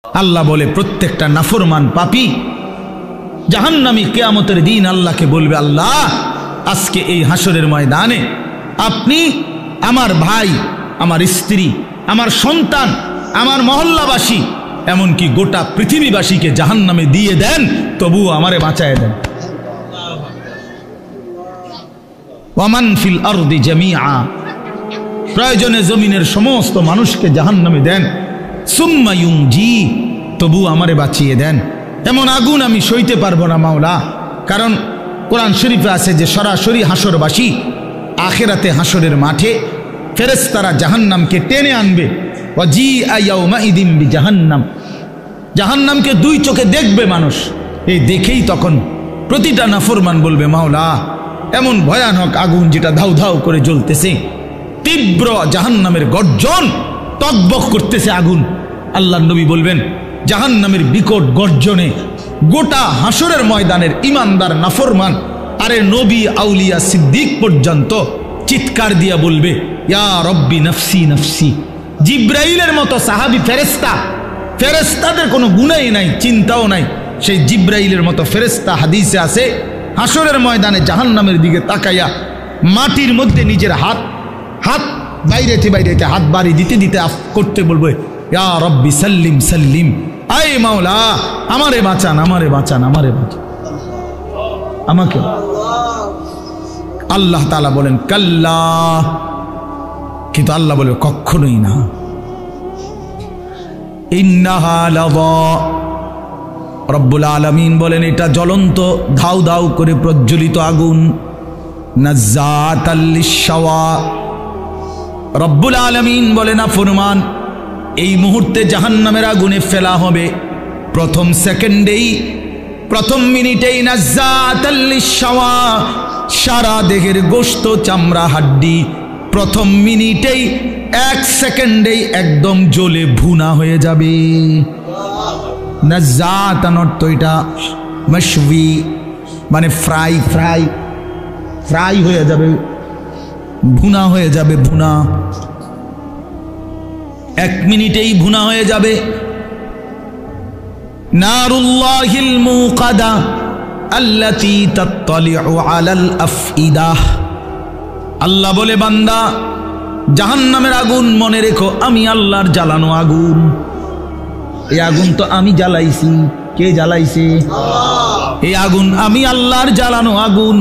আল্লাহ বলে প্রত্যেকটা নাফরমান পাপী জাহান্নামী কিয়ামতের দিন আল্লাহকে বলবে, আল্লাহ আজকে এই হাসরের ময়দানে আপনি আমার ভাই, আমার স্ত্রী, আমার সন্তান, আমার মহল্লাবাসী, এমনকি গোটা পৃথিবীবাসীকে জাহান্নামে দিয়ে দেন, তবুও আমারে বাঁচায় দেন। ওয়ামান ফিল আরদি জামিআ, প্রয়োজনে জমিনের সমস্ত মানুষকে জাহান্নামে দেন, সুম্মা ইউনজি, তবু আমারে বাঁচিয়ে দেন। এমন আগুন আমি সইতে পারবো না মাওলা। কারণ কোরআন শরীফে আছে যে সরাসরি হাসরবাসী আখিরাতে হাসরের মাঠে ফেরেশতারা জাহান্নামকে টেনে আনবে। ওয়াজিআ ইয়াউমাইদিন বিজাহান্নাম, জাহান্নামকে দুই চোখে দেখবে মানুষ। এই দেখেই তখন প্রতিটা নাফরমান বলবে, মাওলা এমন ভয়ানক আগুন যেটা ধাউ ধাউ করে জ্বলতেছে, তীব্র জাহান্নামের গর্জন, টকবক করতেছে আগুন। আল্লাহর নবী বলবেন, জাহান্নামের বিকট গর্জনে গোটা হাসরের ময়দানের ইমানদার নাফরমান, আরে নবী আউলিয়া সিদ্দিক পর্যন্ত চিৎকার দিয়া বলবে, ইয়া রব্বি নফসি নফসি। জিব্রাইলের মতো সাহাবী ফেরেশতা, ফেরেশতাদের কোনো গুনাই নাই, চিন্তাও নাই, সেই জিব্রাইলের মতো ফেরেশতা হাদিসে আছে হাসরের ময়দানে জাহান্নামের দিকে তাকাইয়া মাটির মধ্যে নিজের হাত বাইরেতে হাত বাড়ি দিতে দিতে করতে বলবে, ইয়া রব্বি সাল্লিম সাল্লিম, আয় মাওলা আমারে বাঁচান, আমারে বাঁচান, আমারে বাঁচান, আমাকে। আল্লাহ তাআলা বলেন কাল্লা, কিন্তু আল্লাহ বলে কখনোই না। ইন্নাহা লাযা, রব্বুল আলামিন বলেন এটা জ্বলন্ত ধাউ ধাউ করে প্রজ্বলিত আগুন। নাজ্জাতাল লিশ-শাওয়া, রব্বুল আলামিন বলেন নাফরমান এই মুহূর্তে জাহান্নামের আগুনে ফেলা হবে, প্রথম সেকেন্ডেই, প্রথম মিনিটেই। নাজ্জাতাল লিশ-শাওয়া, সারা দেহের গোশত চামড়া হাড্ডি প্রথম মিনিটেই, এক সেকেন্ডেই একদম জ্বলে ভুনা হয়ে যাবে। নাজ্জাতান অর্থ এটা মাশওয়ি, মানে ফ্রাই ফ্রাই ফ্রাই হয়ে যাবে, ভুনা হয়ে যাবে, ভুনা এক মিনিটেই ভুনা হয়ে যাবে। নারুল্লাহিল মুকাদা আল্লাতী তাত্তালিউ আলাল আফইদাহ, আল্লাহ বলে বান্দা জাহান্নামের আগুন মনে রেখো আমি আল্লাহর জ্বালানো আগুন। এই আগুন তো আমি জ্বালাইছি। কে জ্বালাইছে? এই আগুন আমি আল্লাহর জ্বালানো আগুন।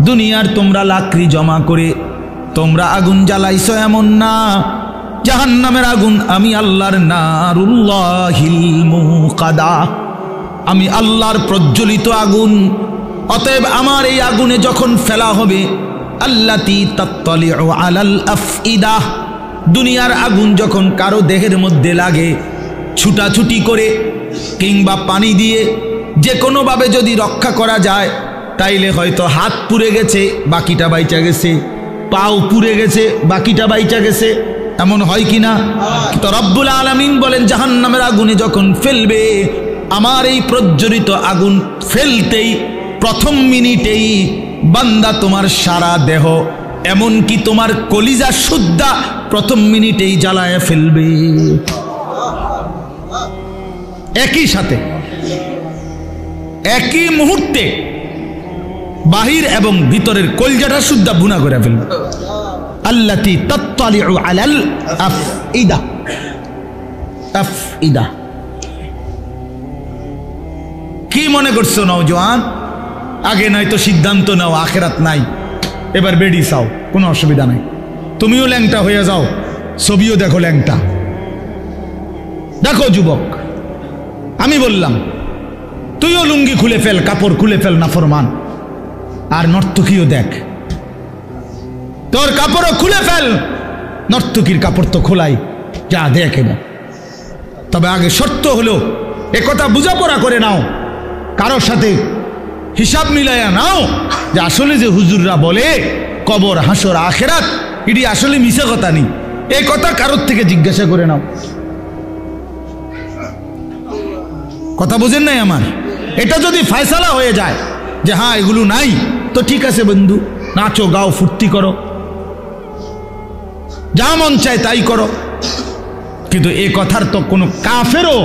দুনিয়ার তোমরা লাকড়ি জমা করে তোমরা আগুন জ্বালাইছো এমন না, জাহান্নামের আগুন আমি আল্লাহর, নারুল্লাহিল মুকাদা, আমি আল্লাহর প্রজ্বলিত আগুন। অতএব আমার এই আগুনে যখন ফেলা হবে, আল্লাতী তাত্তালিউ আলাল আফইদাহ, দুনিয়ার আগুন যখন কারো দেহের মধ্যে লাগে, ছুটাছুটি করে কিংবা পানি দিয়ে যে কোনোভাবে যদি রক্ষা করা যায়, তাইলে হয়তো হাত পুড়ে গেছে বাকিটা বাইচা গেছে, পাও পুড়ে গেছে বাকিটা বাইচা গেছে, এমন হয় কিনা? তো রব্বুল আলামিন বলেন জাহান্নামের আগুনে যখন ফেলবে, আমার এই প্রজ্বলিত আগুন ফেলতেই প্রথম মিনিটেই বান্দা তোমার সারা দেহ, এমনকি তোমার কলিজা সুদ্ধা প্রথম মিনিটেই জ্বালায় ফেলবে। একই সাথে একই মুহূর্তে বাহির এবং ভিতরের কলজাটা সুদ্ধা ভুনা করে ফেলবে। আল্লাতী তাত্তালিউ আলাল আফইদা, আফইদা। কি মনে করছো নওজোয়ান? আগে নয়তো সিদ্ধান্ত নাও আখিরাত নাই, এবার বেডি চাও, কোনো অসুবিধা নাই। তুমিও ল্যাংটা হয়ে যাও, ছবিও দেখো ল্যাংটা। দেখো যুবক, আমি বললাম তুইও লুঙ্গি খুলে ফেল, কাপড় খুলে ফেল নাফরমান, আর নর্তকীও দেখ, তোর কাপড়ও খুলে ফেল, নর্তকীর কাপড় তো খোলাই, যা দেখ এবার। তবে আগে শর্ত হলো একথা বুঝাপড়া করে নাও, কারোর সাথে হিসাব মিলাইয়া নাও যে আসলে যে হুজুররা বলে কবর হাসর আখিরাত, এটি আসলে মিছা কথা নেই, এই কথা কারোর থেকে জিজ্ঞাসা করে নাও। কথা বুঝেন নাই আমার? এটা যদি ফয়সালা হয়ে যায় যে হ্যাঁ এগুলো নাই, তো ঠিক আছে বন্ধু, নাচো গাও ফুর্তি করো, যা মন চায় তাই করো, কিন্তু এ কথার তো কোনো কাফেরও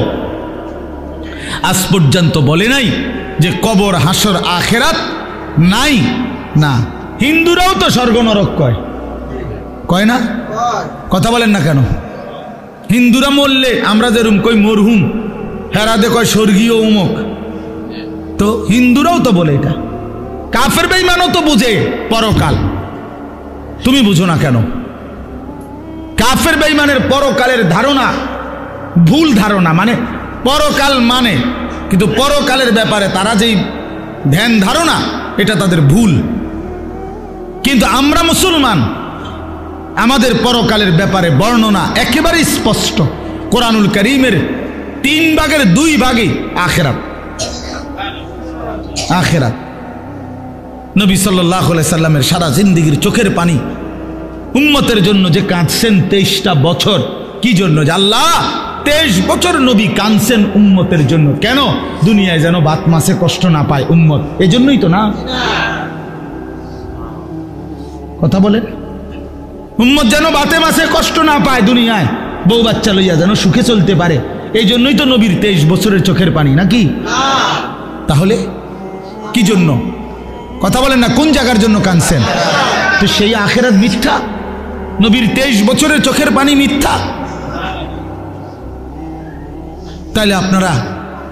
আজ পর্যন্ত বলে নাই যে কবর, হাসর, আখেরাত নাই। না, হিন্দুরাও তো স্বর্গ নরক কয়, কয় না? কথা বলেন না কেন? হিন্দুরা মরলে আমরা যেরকম কই মরহুম, হেরাদে কয় স্বর্গীয় উমুক। তো হিন্দুরাও তো বলে এটা। কাফের বেঈমানও তো বুঝে পরকাল, তুমি বুঝো না কেন? কাফের বেঈমানের পরকালের ধারণা ভুল ধারণা, মানে পরকাল মানে, কিন্তু পরকালের ব্যাপারে তারা যেই ধ্যান ধারণা এটা তাদের ভুল। কিন্তু আমরা মুসলমান, আমাদের পরকালের ব্যাপারে বর্ণনা একেবারে স্পষ্ট। কোরআনুল কারীমের 3 ভাগের 2 ভাগে আখিরাত। আখিরাত নবী সাল্লাল্লাহু আলাইহি সাল্লামের সারা জিন্দেগীর চোখের পানি উম্মতের জন্য যে কাঁদছেন 23টা বছর। কি জন্য? যে আল্লাহ 23 বছর নবী কাঁদছেন উম্মতের জন্য। কেন? দুনিয়ায় যেন বাত মাসে কষ্ট না পায় উম্মত, এজন্যই তো না? কথা বলেন। উম্মত যেন বাতে মাসে কষ্ট না পায়, দুনিয়ায় বউ বাচ্চা লইয়া যেন সুখে চলতে পারে, এই জন্যই তো নবীর 23 বছরের চোখের পানি, নাকি? তাহলে কি জন্য? কথা বলেন না, কোন জায়গার জন্য কাঁদছেন? তো সেই আখিরাত মিথ্যা, নবীর 23 বছরের চোখের পানি মিথ্যা। তাহলে আপনারা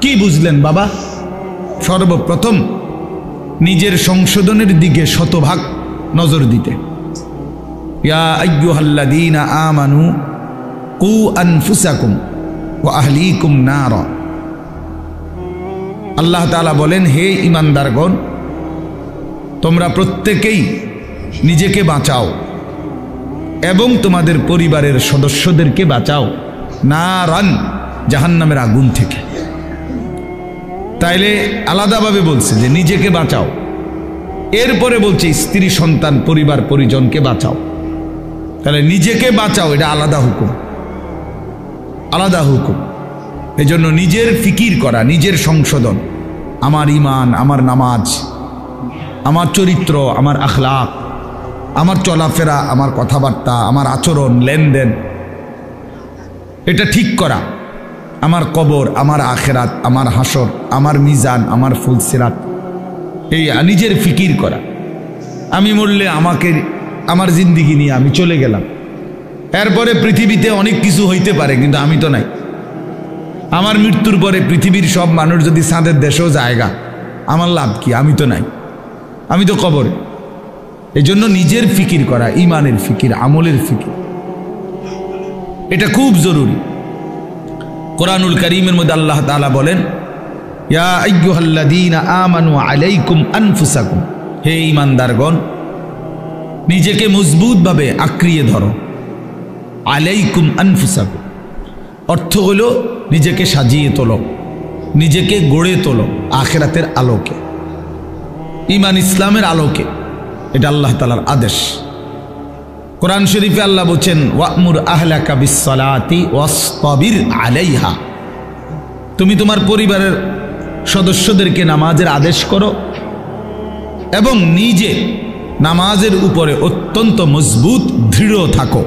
কি বুঝলেন বাবা? সর্বপ্রথম নিজের সংশোধনের দিকে শতভাগ নজর দিতে। ইয়া আইয়ুহাল্লাযীনা আমানু কু আনফুসাকুম ওয়া আহলিকুম নারা। আল্লাহ তাআলা বলেন, হে ঈমানদারগণ, তোমরা প্রত্যেকেই নিজেকে বাঁচাও এবং তোমাদের পরিবারের সদস্যদেরকে বাঁচাও নারান, জাহান্নামের আগুন থেকে। তাইলে আলাদাভাবে বলছে যে নিজেকে বাঁচাও, এরপরে বলছে স্ত্রী, সন্তান, পরিবার পরিজনকে বাঁচাও। তাহলে নিজেকে বাঁচাও, এটা আলাদা হুকুম, আলাদা হুকুম। এই জন্য নিজের ফিকির করা, নিজের সংশোধন, আমার ঈমান, আমার নামাজ, আমার চরিত্র, আমার আখলাক, আমার চলাফেরা, আমার কথাবার্তা, আমার আচরণ, লেনদেন, এটা ঠিক করা। আমার কবর, আমার আখেরাত, আমার হাসর, আমার মিজান, আমার ফুলসিরাত, এই নিজের ফিকির করা। আমি মরলে আমাকে, আমার জিন্দিগি নিয়ে আমি চলে গেলাম, এরপরে পৃথিবীতে অনেক কিছু হইতে পারে, কিন্তু আমি তো নাই। আমার মৃত্যুর পরে পৃথিবীর সব মানুষ যদি চাঁদের দেশেও জায়গা, আমার লাভ কি? আমি তো নাই, আমি তো কবরে। এই জন্য নিজের ফিকির করা, ইমানের ফিকির, আমলের ফিকির, এটা খুব জরুরি। কোরআনুল কারীমের মধ্যে আল্লাহ তাআলা বলেন, ইয়া আইয়ুহাল্লাযীনা আমানু আলাইকুম আনফুসাকুম, হে ঈমানদারগণ, নিজেকে মজবুতভাবে আঁকড়িয়ে ধরো। আলাইকুম আনফুসাকুম অর্থ হলো নিজেকে সাজিয়ে তোলো, নিজেকে গড়ে তোলো আখিরাতের আলোকে, ঈমান ইসলামের আলোকে। এটা আল্লাহ তাআলার আদেশ। কোরআন শরীফে আল্লাহ বলেন, ওয়া'মুর আহলাকা বিস-সালাতি ওয়াসতাবির আলাইহা, তুমি তোমার পরিবারের সদস্যদেরকে নামাজের আদেশ করো এবং নিজে নামাজের উপরে অত্যন্ত মজবুত দৃঢ় থাকো,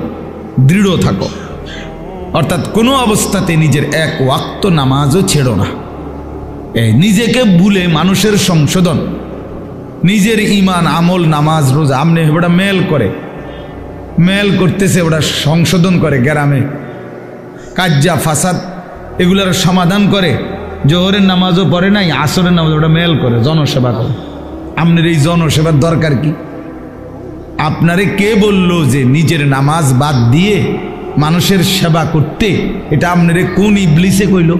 দৃঢ় থাকো। অর্থাৎ কোনো অবস্থাতে নিজের এক ওয়াক্ত নামাজও ছেড়ো না। এই নিজেকে ভুলে মানুষের সংশোধন, নিজের ঈমান, আমল, নামাজ, রোজা, আমনে ওটা মেল করে, মেল করতেছে, ওটা সংশোধন করে, গ্রামে কাজ্জা ফাসাদ এগুলার সমাধান করে। জোহরের নামাজও পড়ে নাই, আসরের নামাজ, ওটা মেল করে, জনসেবা করে। আপনার এই জনসেবার দরকার কি? আপনারে কে বলল যে নিজের নামাজ বাদ দিয়ে মানুষের সেবা করতে? এটা আপনারে কোন ইবলিসে কইল?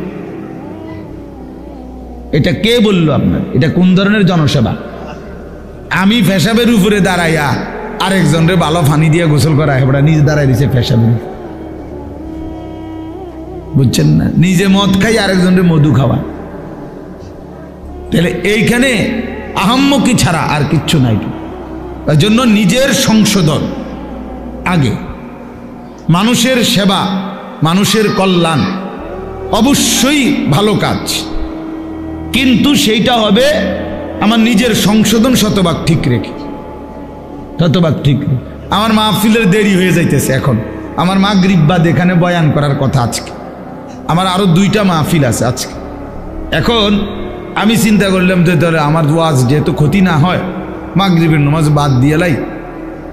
এটা কে বলল আপনার? এটা কোন ধরনের জনসেবা? আমি পেশাবের উপরে দাঁড়াইয়া আরেকজনরে ভালো পানি দিয়ে গোসল করা, ওটা নিজে দাঁড়াই দিছে পেশাবের, বুঝছেন না? নিজে মদ খাই, আরেকজনরে মধু খাওয়া। তাহলে এইখানে আহাম্মকি ছাড়া আর কিচ্ছু নাই। তার জন্য নিজের সংশোধন আগে, মানুষের সেবা, মানুষের কল্যাণ অবশ্যই ভালো কাজ, কিন্তু সেইটা হবে আমার নিজের সংশোধন শতভাগ ঠিক রেখে, শতভাগ ঠিক রেখে। আমার মাহফিলের দেরি হয়ে যাইতেছে, এখন আমার মাগরিব বাদ এখানে বয়ান করার কথা আজকে, আমার আরও 2টা মাহফিল আছে আজকে। এখন আমি চিন্তা করলাম যে তাহলে আমার ওয়াজ যেহেতু ক্ষতি না হয়, মাগরিবের নামাজ বাদ দিয়ে লাই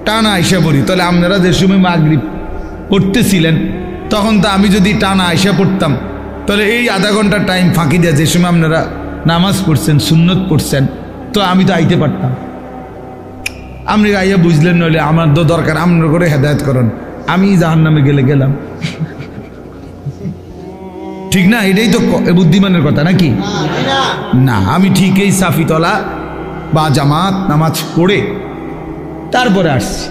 টানা আইসা পড়ি। তাহলে আপনারা যে সময় মাগরিব পড়তেছিলেন তখন তো আমি যদি টানা আইসা পড়তাম, তাহলে এই আধা ঘন্টা টাইম ফাঁকি দেয় যে সময় আপনারা নামাজ পড়ছেন, সুন্নত পড়ছেন, তো আমি তো আইতে পারতাম। আপনি আইয়া বুঝলেন, নইলে আমার তো দরকার আপনার করে হেদায়েত করেন, আমি জাহান্নামে গেলে গেলাম। ঠিক না? এটাই তো বুদ্ধিমানের কথা নাকি না? আমি ঠিক এই সাফিতলা বা জামাত নামাজ পড়ে তারপরে আসছি,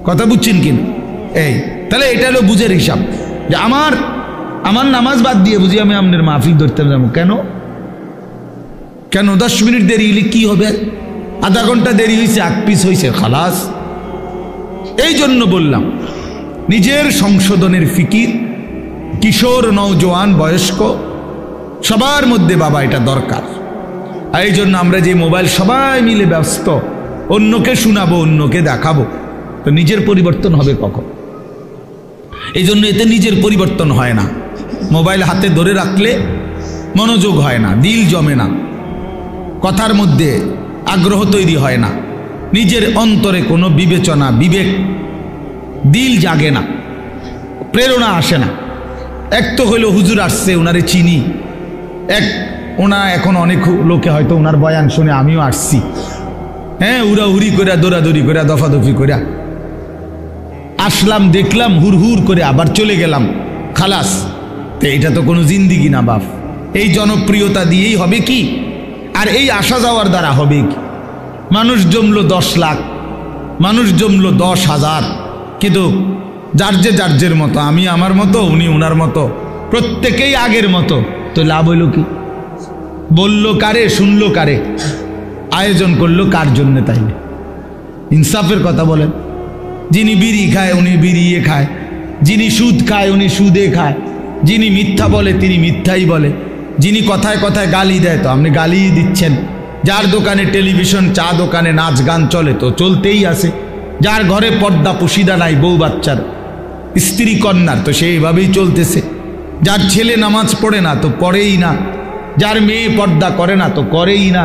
কথা বুঝছেন কিনা? এই তাহলে এটা হলো বুঝের হিসাব যে আমার নামাজ বাদ দিয়ে বুঝি আমি আপনার মাহফিল ধরতে যাবো। কেন কেন 10 মিনিট দেরি হলে কি হবে? আধা ঘন্টা দেরি হয়েছে, 1 পিস হয়েছে, খালাস। এই জন্য বললাম নিজের সংশোধনের ফিকির কিশোর, নওজোয়ান, বয়স্ক সবার মধ্যে বাবা এটা দরকার। আর এই জন্য আমরা যে মোবাইল সবাই মিলে ব্যস্ত, অন্যকে শোনাবো, অন্যকে দেখাবো, তো নিজের পরিবর্তন হবে কখন? এই জন্য এতে নিজের পরিবর্তন হয় না। মোবাইল হাতে ধরে রাখলে মনোযোগ হয় না, দিল জমে না, কথার মধ্যে আগ্রহ তৈরি হয় না, নিজের অন্তরে কোনো বিবেচনা, বিবেক, দিল জাগে না, প্রেরণা আসে না। এক তো হইল হুজুর আসছে, ওনারে চিনি, ওনার এখন অনেক লোকে হয়তো ওনার বয়ান শুনে আমিও আসছি, হ্যাঁ, উড়াউড়ি করে, দৌড়াদৌড়ি করে, দফাদফি করে আসলাম, দেখলাম, হুড় করে আবার চলে গেলাম, খালাস। তো এটা তো কোনো জিন্দিগি না বাপ। এই জনপ্রিয়তা দিয়েই হবে কি? আর এই আসা যাওয়ার দ্বারা হবে কি? মানুষ জমলো 10 লাখ, মানুষ জমলো 10,000, কিন্তু যার মতো, আমি আমার মতো, উনি উনার মতো, প্রত্যেকেই আগের মতো, তো লাভ হইল কি? বললো কারে, শুনলো কারে, আয়োজন করলো কার জন্যে? তাইলে ইনসাফের কথা বলেন। যিনি বিড়ি খায় উনি বিড়িয়ে খায়, যিনি সুদ খায় উনি সুদে খায়, যিনি মিথ্যা বলে তিনি মিথ্যাই বলে, যিনি কথায় কথায় গালি দেয় তো আপনি গালিই দিচ্ছেন, যার দোকানে টেলিভিশন, চা দোকানে নাচ গান চলে তো চলতেই আছে, যার ঘরে পর্দা পুশিদা নাই, বউ বাচ্চার, স্ত্রী কন্যার, তো সেইভাবেই চলতেছে, যার ছেলে নামাজ পড়ে না তো পড়েই না, যার মেয়ে পর্দা করে না তো করেই না।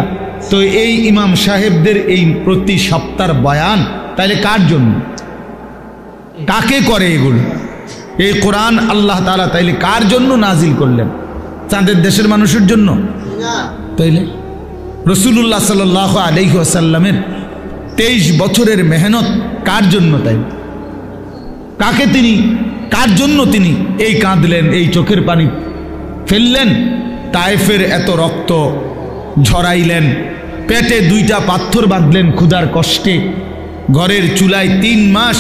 তো এই ইমাম সাহেবদের এই প্রতি সপ্তাহ বয়ান তাইলে কার জন্য? কাকে করে এগুলো? এই কোরআন আল্লাহ তাআলা তাইলে কার জন্য নাজিল করলেন? চাঁদের দেশের মানুষের জন্য? তাইলে রাসূলুল্লাহ সাল্লাল্লাহু আলাইহি ওয়াসাল্লামের 23 বছরের মেহনত কার জন্য? তাই কার জন্য তিনি এই কাঁদলেন, এই চোখের পানি ফেললেন, তায়েফের এত রক্ত ঝরাইলেন, পেটে 2টা পাথর বাঁধলেন ক্ষুধার কষ্টে, ঘরের চুলায় 3 মাস,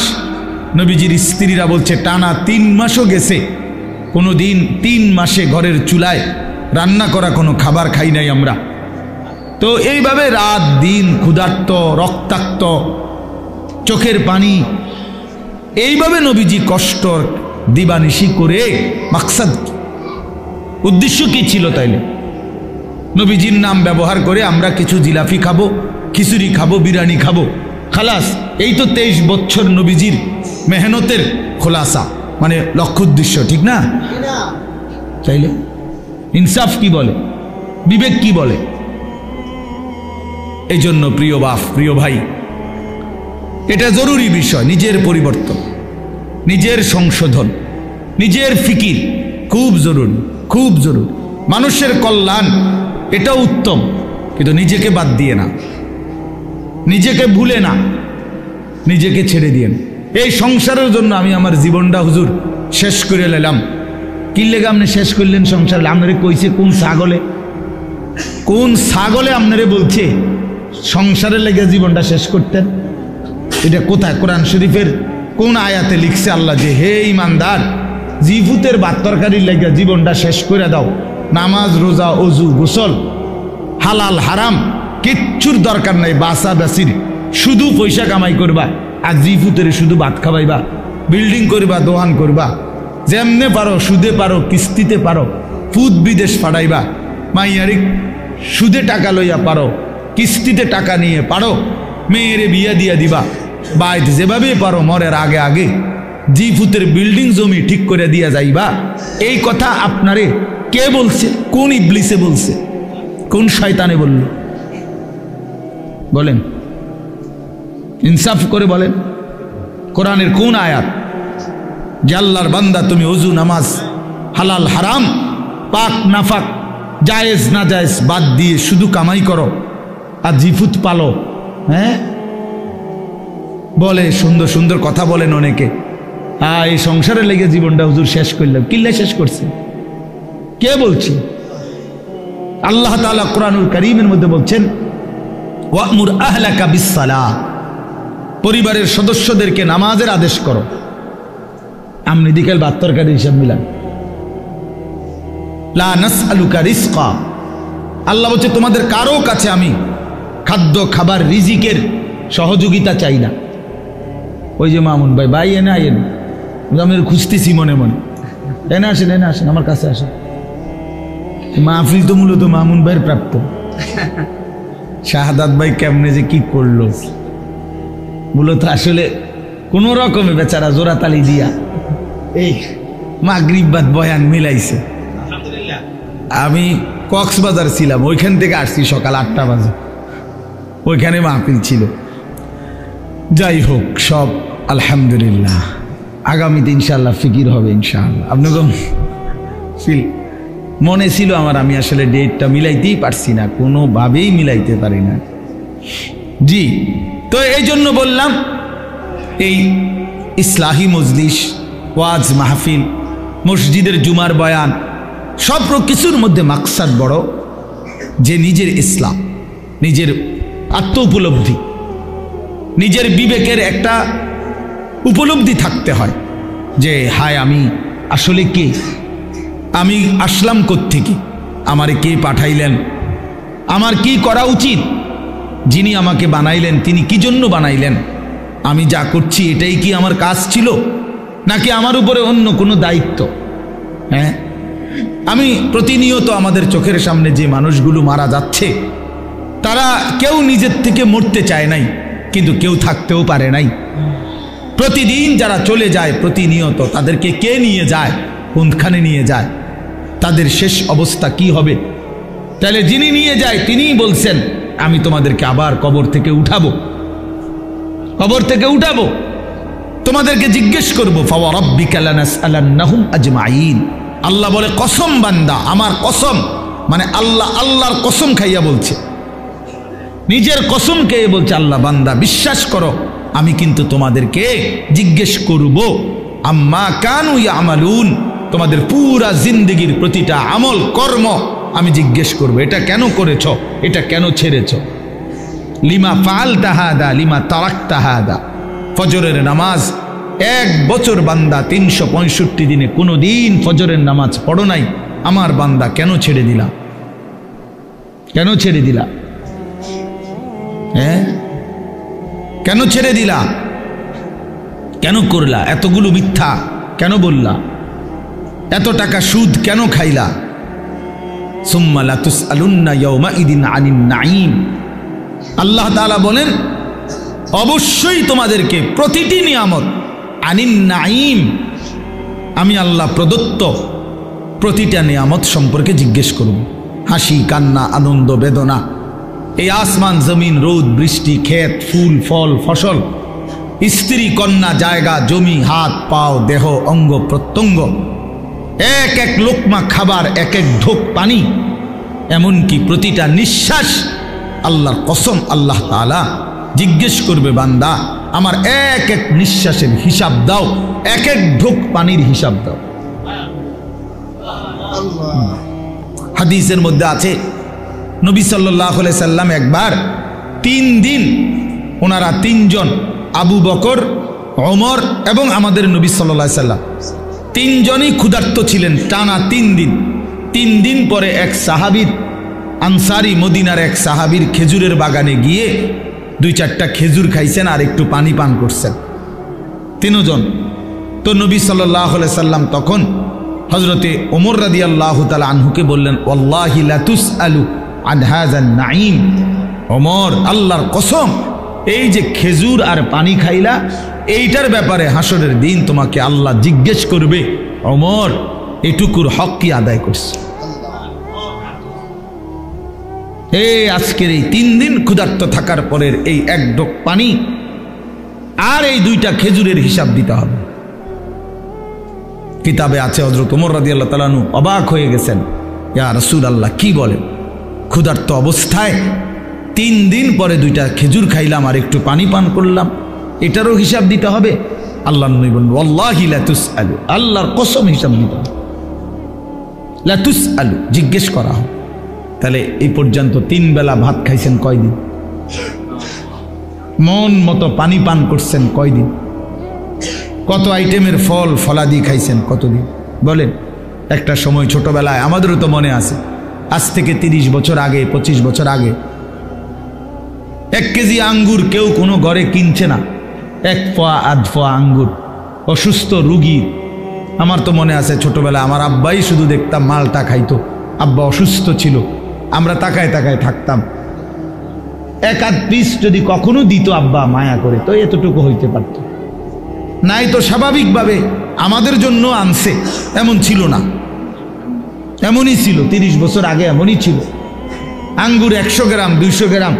নবীজির স্ত্রীরা বলছে টানা 3 মাসও গেছে, কোনো দিন 3 মাসে ঘরের চুলায় রান্না করা কোনো খাবার খাই নাই আমরা। তো এইভাবে রাত দিন ক্ষুধার্ত, রক্তাক্ত, চোখের পানি, এইভাবে নবীজি কষ্ট দিবানিশি করে মাকসাদ, উদ্দেশ্য কি ছিল? তাইলে নবীজির নাম ব্যবহার করে আমরা কিছু জিলাপি খাবো, খিচুড়ি খাবো, বিরিয়ানি খাবো, খালাস। এই তো 23 বছর নবীজির মেহনতের খোলাসা, মানে লক্ষ্য উদ্দেশ্য, ঠিক না? তাইলে ইনসাফ কি বলে, বিবেক কি বলে? এই জন্য প্রিয় বাপ, প্রিয় ভাই, এটা জরুরি বিষয়। নিজের পরিবর্তন, নিজের সংশোধন, নিজের ফিকির খুব জরুরি, খুব জরুরি। মানুষের কল্যাণ এটা উত্তম, কিন্তু নিজেকে বাদ দিয়ে না, নিজেকে ভুলে না, নিজেকে ছেড়ে দিয়ে না। এই সংসারের জন্য আমি আমার জীবনটা হুজুর শেষ করে নিলাম। কি লেগে আপনি শেষ করলেন সংসার? আপনারে কইছে কোন ছাগলে আপনারে বলছে সংসারের লেগে জীবনটা শেষ করতেন? এটা কোথায়? কোরআন শরীফের কোন আয়াতে লিখছে আল্লাহ যে হে ইমানদার, জিভুতের ভাত তরকারির লেগে জীবনটা শেষ করে দাও, নামাজ, রোজা, অজু, গোসল, হালাল হারাম কিচ্ছুর দরকার নাই, বাসা বাসির, শুধু পয়সা কামাই করবা আর জিভুতের শুধু ভাত খাবাইবা, বিল্ডিং করবা, দোকান করবা, যেমনে পারো সুদে পারো, কিস্তিতে পারো, ফুদ বিদেশ পাঠাইবা, মাইয়ারি সুদে টাকা লইয়া পারো, কিস্তিতে টাকা নিয়ে পারো, মেয়েরে বিয়া দিয়া দিবা, বাইতে যেভাবে পারো মরের আগে আগে জি ফুটের বিল্ডিং জমি ঠিক করে দিয়া যাইবা, এই কথা আপনারে কে বলছে? কোন ইবলিসে বলছে? কোন শয়তানে বলল? বলেন, ইনসাফ করে বলেন, কোরআনের কোন আয়াত যে আল্লাহর বান্দা তুমি ওযু নামাজ হালাল হারাম পাক নাফাক জায়েজ না জায়েজ বাদ দিয়ে শুধু কামাই করো আর জিফুত পালো? হ্যাঁ, বলে সুন্দর সুন্দর কথা বলেন অনেকে, এই সংসারে লেগে জীবনটা হুজুর শেষ করলাম। কিল্লা শেষ করছে? কে বলছে? আল্লাহ তাআলা কোরআনুল কারীমের মধ্যে বলছেন, ওয়া'মুর আহলাকা বিসসালাহ, পরিবারের সদস্যদেরকে নামাজের আদেশ করো। আমনি দিকেল ভাত তরকারি হিসাব মিলান। লা নাসআলুকা রিজকা, আল্লাহ বলছে তোমাদের কারো কাছে আমি খাদ্য খাবার রিজিকের সহযোগিতা চাই না। ওই যে মামুন ভাই, ভাই এনে আইন, আমি খুঁজতেছি মনে মনে, এনে আসেন, এনে আসেন, আমার কাছে আসেন। মাহফিল তো মূলত মামুন ভাইয়ের প্রাপ্য। শাহাদাত ভাই কেমনে যে কি করলো, মূলত আসলে কোন রকমে বেচারা জোড়াতালি দিয়া এই মাগরিব বাদ বয়ান মিলাইছে। আমি কক্সবাজার ছিলাম, ওইখান থেকে আসছি সকাল 8টা বাজে, ওইখানে মাহফিল ছিল। যাই হোক, সব আলহামদুলিল্লাহ, আগামীতে ইনশাআল্লাহ ফিকির হবে ইনশাআল্লাহ। আপনাকে ফিল মনে ছিল আমার, আমি আসলে ডেটটা মিলাইতেই পারছি না, কোনোভাবেই মিলাইতে পারি না। জি, তো এই জন্য বললাম, এই ইসলাহি মজলিস, ওয়াজ মাহফিল, মসজিদের জুমার বয়ান, সব কিছুর মধ্যে মাকসাদ বড় যে নিজের ইসলাম, নিজের আত্ম উপলব্ধি, নিজের বিবেকের একটা উপলব্ধি থাকতে হয় যে হায় আমি আসলে কে, আমি আসলাম কোত্থেকে, আমারে কে পাঠাইলেন, আমার কি করা উচিত, যিনি আমাকে বানাইলেন তিনি কি জন্য বানাইলেন, আমি যা করছি এটাই কি আমার কাজ ছিল নাকি আমার উপরে অন্য কোনো দায়িত্ব। হ্যাঁ, আমি প্রতিনিয়ত আমাদের চোখের সামনে যে মানুষগুলো মারা যাচ্ছে, তারা কেউ নিজের থেকে মরতে চায় নাই, কিন্তু কেউ থাকতেও পারে নাই। প্রতিদিন যারা চলে যায় প্রতিনিয়ত, তাদেরকে কে নিয়ে যায়, কোনখানে নিয়ে যায়, তাদের শেষ অবস্থা কি হবে? তাহলে যিনি নিয়ে যায় তিনিই বলছেন আমি তোমাদেরকে আবার কবর থেকে উঠাবো, কবর থেকে উঠাবো, তোমাদেরকে জিজ্ঞেস করবো। ফাওয়ারাব্বিকা লানাসআলান্নাহুম আজমাইন, আল্লাহ বলে কসম বান্দা, আমার কসম, মানে আল্লাহ আল্লাহর কসম খাইয়া বলছে, নিজের কসম খেয়ে বলছে আল্লাহ, বান্দা বিশ্বাস করো আমি কিন্তু তোমাদেরকে জিজ্ঞেস করব, আম্মা কানু ইয়ামালুন, তোমাদের পুরা জিন্দেগির প্রতিটা আমল কর্ম আমি জিজ্ঞেস করব, এটা কেন করেছ, এটা কেন ছেড়েছ, লিমা ফাআলতা হাদা লিমা তারাকতা হাদা। ফজরের নামাজ 1 বছর বান্দা 365 দিনে কোনো দিন ফজরের নামাজ পড়ো নাই, আমার বান্দা কেন ছেড়ে দিলা, কেন ছেড়ে দিলা? হ্যাঁ, কেন ছেড়ে দিলা, কেন করলা, এতগুলো মিথ্যা কেন বললা, এত টাকা সুদ কেন খাইলা? সুম্মা লাতুসআলুন্না ইয়াওমাইদিন আনিন নাঈম, আল্লাহ তাআলা বলেন অবশ্যই তোমাদেরকে প্রতিটি নিয়ামত, আনিন নাঈম, আমি আল্লাহ প্রদত্ত প্রতিটা নিয়ামত সম্পর্কে জিজ্ঞেস করব। হাসি কান্না আনন্দ বেদনা, এই আসমান জমিন রোদ বৃষ্টি ক্ষেত ফুল ফল ফসল, স্ত্রী কন্যা জায়গা জমি হাত পাও দেহ অঙ্গ প্রত্যঙ্গ, এক এক লোকমা খাবার, এক এক ঢোক পানি, এমনকি প্রতিটা নিঃশ্বাস, আল্লাহর কসম আল্লাহ তাআলা জিজ্ঞেস করবে বান্দা আমার এক এক নিঃশ্বাসের হিসাব দাও, এক এক ঢোক পানির হিসাব দাও। হাদিসের মধ্যে আছে নবী সাল্লাল্লাহু আলাইহি সাল্লাম একবার 3 দিন, ওনারা 3 জন, আবু বকর, ওমর এবং আমাদের নবী সাল্লাল্লাহু আলাইহি সাল্লাম 3 জনই ক্ষুধার্ত ছিলেন টানা 3 দিন। 3 দিন পরে এক সাহাবীর, আনসারি মদিনার এক সাহাবীর খেজুরের বাগানে গিয়ে 2-4টা খেজুর খাইছেন আর একটু পানি পান করছেন, 3 জন। তো নবী সাল্লাল্লাহু আলাইহি সাল্লাম তখন হযরতে ওমর রাদিয়াল্লাহু তাআলা আনহুকে বললেন, ওয়াল্লাহি লা তুসআলু আন হাযান নাঈম, ওমর আল্লাহর কসম এই যে খেজুর আর পানি খাইলা, এইটার ব্যাপারে হাসরের দিন তোমাকে আল্লাহ জিজ্ঞেস করবে, ওমর এটুকুর হক কি আদায় করছে? এই আজকের এই 3 দিন ক্ষুধার্ত থাকার পরের এই এক ঢোক পানি আর এই 2টা খেজুরের হিসাব দিতে হবে। কিতাবে আছে হযরত ওমর রাদিয়াল্লাহু তাআলা আনহু অবাক হয়ে গেছেন, ইয়া রাসূলুল্লাহ কি বলেন, ক্ষুধার্ত অবস্থায় 3 দিন পরে 2টা খেজুর খাইলাম আর একটু পানি পান করলাম, এটারও হিসাব দিতে হবে? আল্লাহর নবী বলেন, ওয়াল্লাহি লা তুসআলু, আল্লাহর কসম হিসাব দিতে হবে, লা তুসআলু, জিজ্ঞেস করা হবে। তাহলে এই পর্যন্ত 3 বেলা ভাত খাইছেন কয়দিন? মন মতো পানি পান করছেন কয়দিন? কত আইটেমের ফল ফলাদি খাইছেন কতদিন? বলেন। একটা সময় ছোটবেলায় আমাদেরও তো মনে আছে, আজ থেকে 30 বছর আগে 25 বছর আগে 1 কেজি আঙ্গুর কেউ কোনো ঘরে কিনছে না, 1 পোয়া আধ পোয়া আঙ্গুর। অসুস্থ রুগী, আমার তো মনে আছে ছোটবেলায় আমার আব্বাই শুধু দেখতাম মালটা খাইতো, আব্বা অসুস্থ ছিল, আমরা তাকায় তাকায় থাকতাম। 1 আধ পিস যদি কখনো দিত আব্বা মায়া করে, তো এতটুকু হইতে পারত, নাই তো স্বাভাবিকভাবে আমাদের জন্য আনছে, এমন ছিল না, এমনই ছিল 30 বছর আগে, এমনই ছিল। আঙ্গুর 100 গ্রাম 200 গ্রাম,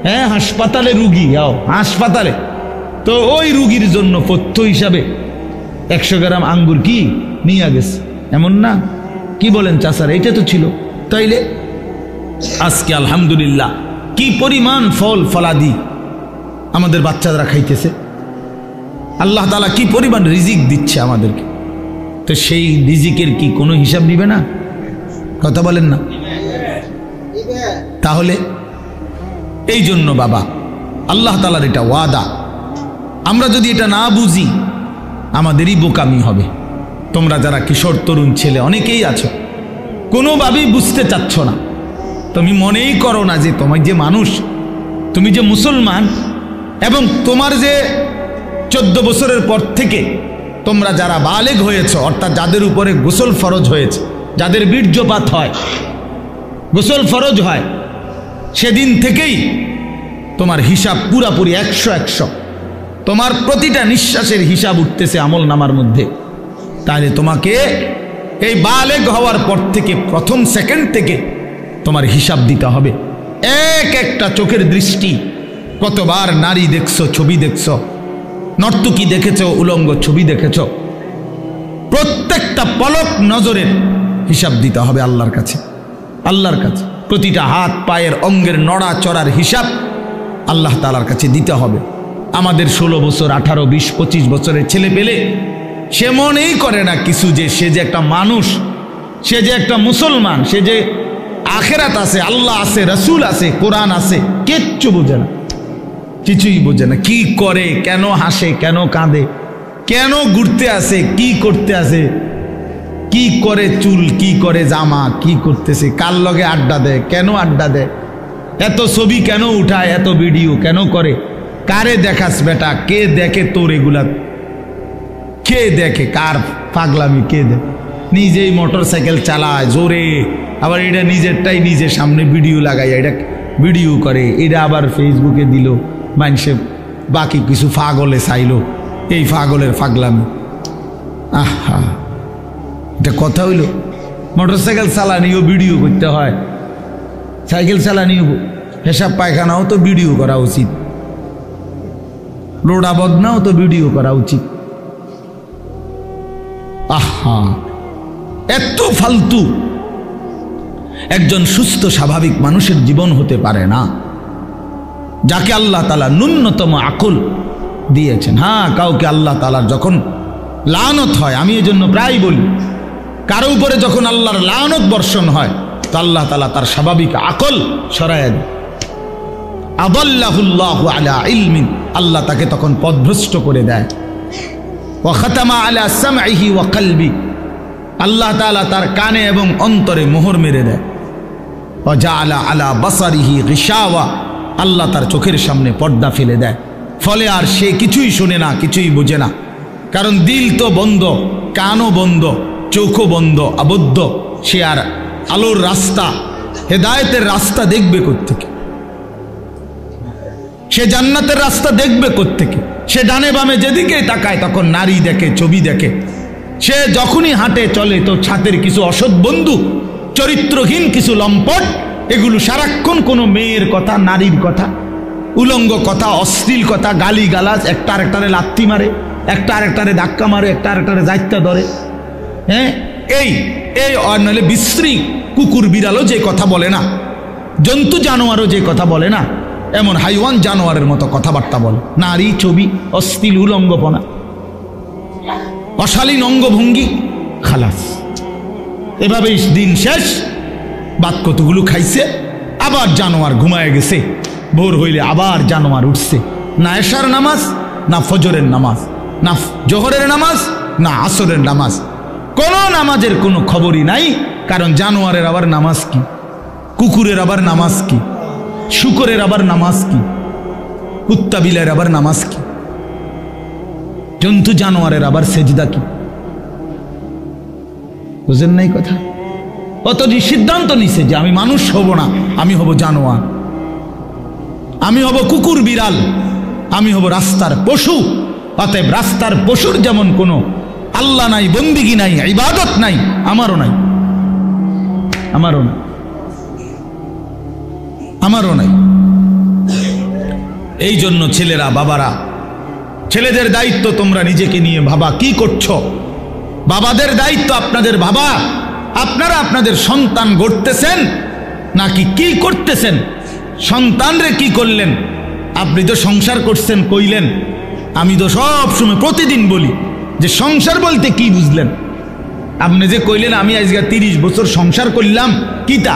হ্যাঁ হাসপাতালে রুগী, হাসপাতালে তো ওই রুগীর জন্য পথ্য হিসাবে 100 গ্রাম আঙ্গুর কি নিয়ে গেছে, এমন না? কি বলেন চাচার? এটা তো ছিল। তাইলে আজকে আলহামদুলিল্লাহ কি পরিমাণ ফল ফলাদি আমাদের বাচ্চারা খাইতেছে, আল্লাহ তাআলা কি পরিমাণ রিজিক দিচ্ছে আমাদেরকে, তো সেই রিজিকের কি কোনো হিসাব দিবে না? কথা বলেন না? তাহলে এই জন্য বাবা, আল্লাহ তাআলার এটা ওয়াদা, আমরা যদি এটা না বুঝি আমাদেরই বোকামি হবে। তোমরা যারা কিশোর তরুণ ছেলে অনেকেই আছো, কোনোভাবেই বুঝতে চাচ্ছ না, তুমি মনেই করো না যে তোমার যে মানুষ, তুমি যে মুসলমান, এবং তোমার যে 14 বছরের পর থেকে তোমরা যারা বালেগ হয়েছ, অর্থাৎ যাদের উপরে গোসল ফরজ হয়েছে, যাদের বীর্যপাত হয়, গোসল ফরজ হয়, সেদিন থেকেই তোমার হিসাব পুরাপুরি 100 তোমার প্রতিটা নিঃশ্বাসের হিসাব উঠতেছে আমল নামার মধ্যে। তাহলে তোমাকে এই বালেগ হওয়ার পর থেকে প্রথম সেকেন্ড থেকে তোমার হিসাব দিতে হবে। একটা চোখের দৃষ্টি, কতবার নারী দেখছো, ছবি দেখছো, নর্তকী দেখেছো, উলঙ্গ ছবি দেখেছো, প্রত্যেকটা পলক নজরের হিসাব দিতে হবে আল্লাহর কাছে। আল্লাহর কাছে প্রতিটা হাত পায়ের অঙ্গের নড়া চড়ার হিসাব আল্লাহ তাআলার কাছে দিতে হবে। আমাদের 16 বছর 18 20 25 বছরের ছেলে পেলে সে মনেই করে না কিছু, যে সে যে একটা মানুষ, সে যে একটা মুসলমান, সে যে আখেরাত আছে, আল্লাহ আছে, রাসূল আছে, কোরআন আছে, কিচ্ছু বোঝে না, কিছুই বোঝে না। কি করে, কেন হাসে, কেন কাঁদে, কেন ঘুরতে আসে, কি করতে আসে, কি করে চুল, কি করে জামা, কি করতেছে, কার লগে আড্ডা দেয়, কেন আড্ডা দেয়, এত ছবি কেন উঠায়, এত ভিডিও কেন করে, কারে দেখাস বেটা, কে দেখে তোর এগুলা, কে দেখে, কার পাগলামি কে দেখে? নিজেই মোটর সাইকেল চালায় জোরে, আবার এটা নিজেরটাই নিজের সামনে ভিডিও লাগাইয়া এটা ভিডিও করে, এটা আবার ফেসবুকে দিল, মানুষে বাকি কিছু পাগলে চাইলো, এই পাগলের পাগলামি। আহা, এটা কথা হইল? মোটর সাইকেল চালানিও ভিডিও করতে হয়, সাইকেল চালানিও, পেশাব পায়খানাও তো ভিডিও করা উচিত, লোডা বদনাও তো ভিডিও করা উচিত। আহা, এত ফালতু একজন সুস্থ স্বাভাবিক মানুষের জীবন হতে পারে না, যাকে আল্লাহ তাআলা ন্যূনতম আকল দিয়েছেন। হ্যাঁ, কাউকে আল্লাহ তাআলার যখন লানত হয়, আমি এই জন্য প্রায় বলি, কারো উপরে যখন আল্লাহর লানত বর্ষণ হয়, তো আল্লাহ তাআলা তার স্বাভাবিক আকল সরায়া দেয়। আদাল্লাহুল্লাহু আলা ইলমিন, আল্লাহ তাকে তখন পথভ্রষ্ট করে দেয়। ওয়া খাতামা আলা সামঈহি ওয়া কলবি, আল্লাহ তাআলা তার কানে এবং অন্তরে মোহর মেরে দেয়। ওয়া জাআলা আলা বাসারিহি গিশাওয়া, আল্লাহ তার চোখের সামনে পর্দা ফেলে দেয়, ফলে আর সে কিছুই শোনে না, কিছুই বোঝে না, কারণ দিল তো বন্ধ, কানও বন্ধ, চোখও বন্ধ, আবদ্ধ। সে আর আলোর রাস্তা, হেদায়েতের রাস্তা দেখবে কোত্থেকে? সে জান্নাতের রাস্তা দেখবে কোত্থেকে? সে ডানে বামে যেদিকেই তাকায় তখন নারী দেখে, ছবি দেখে। সে যখনই হাঁটে চলে তো ছাতের কিছু অসৎ বন্ধু, চরিত্রহীন কিছু লম্পট, এগুলো সারাক্ষণ কোনো মেয়ের কথা, নারীর কথা, উলঙ্গ কথা, অশ্লীল কথা, গালি গালাজ, একটা আরেকটারে লাত্তি মারে, একটা আরেকটারে ধাক্কা মারে, একটা আরেকটারে যাইত্যা ধরে। হ্যাঁ, এই নইলে বিশ্রী কুকুর বিড়ালও যে কথা বলে না, জন্তু জানোয়ারও যে কথা বলে না, এমন হাইওয়ান জানোয়ারের মতো কথাবার্তা বলে। নারী, ছবি, অশ্লীল উলঙ্গপনা, অশালীন অঙ্গভঙ্গি, খালাস। এভাবেই দিন শেষ। বাদ কতগুলো খাইছে, আবার জানোয়ার ঘুমায় গেছে। ভোর হইলে আবার জানোয়ার উঠছে। না এশার নামাজ, না ফজরের নামাজ, না জোহরের নামাজ, না আসরের নামাজ, কোন নামাজের কোনো খবরই নাই। কারণ জানোয়ারের আবার নামাজ কি, কুকুরের আবার নামাজ কি, শুকরের আবার নামাজ কি, কুত্তা বিলের আবার নামাজ কি, জন্তু জানোয়ারের আবার সেজদা কি? বুঝেন নাই কথা? অতটি সিদ্ধান্ত নিছে যে আমি মানুষ হব না, আমি হব জানোয়ার, আমি হব কুকুর বিড়াল, আমি হব রাস্তার পশু। অতএব রাস্তার পশুর যেমন কোনো আল্লাহ নাই, বন্দিগি নাই, ইবাদত নাই, আমারও নাই, আমারও নাই, আমারও নাই। এই জন্য ছেলেরা, বাবারা, ছেলেদের দায়িত্ব তোমরা নিজেকে নিয়ে ভাবা কি করছো। বাবাদের দায়িত্ব আপনাদের ভাবা আপনারা আপনাদের সন্তান গড়তেছেন নাকি কি করতেছেন। সন্তানরে কি করলেন? আপনি তো সংসার করছেন কইলেন। আমি তো সব সময় প্রতিদিন বলি যে সংসার বলতে কি বুঝলেন? আপনি যে কইলেন আমি আজকে 30 বছর সংসার করলাম, কিতা?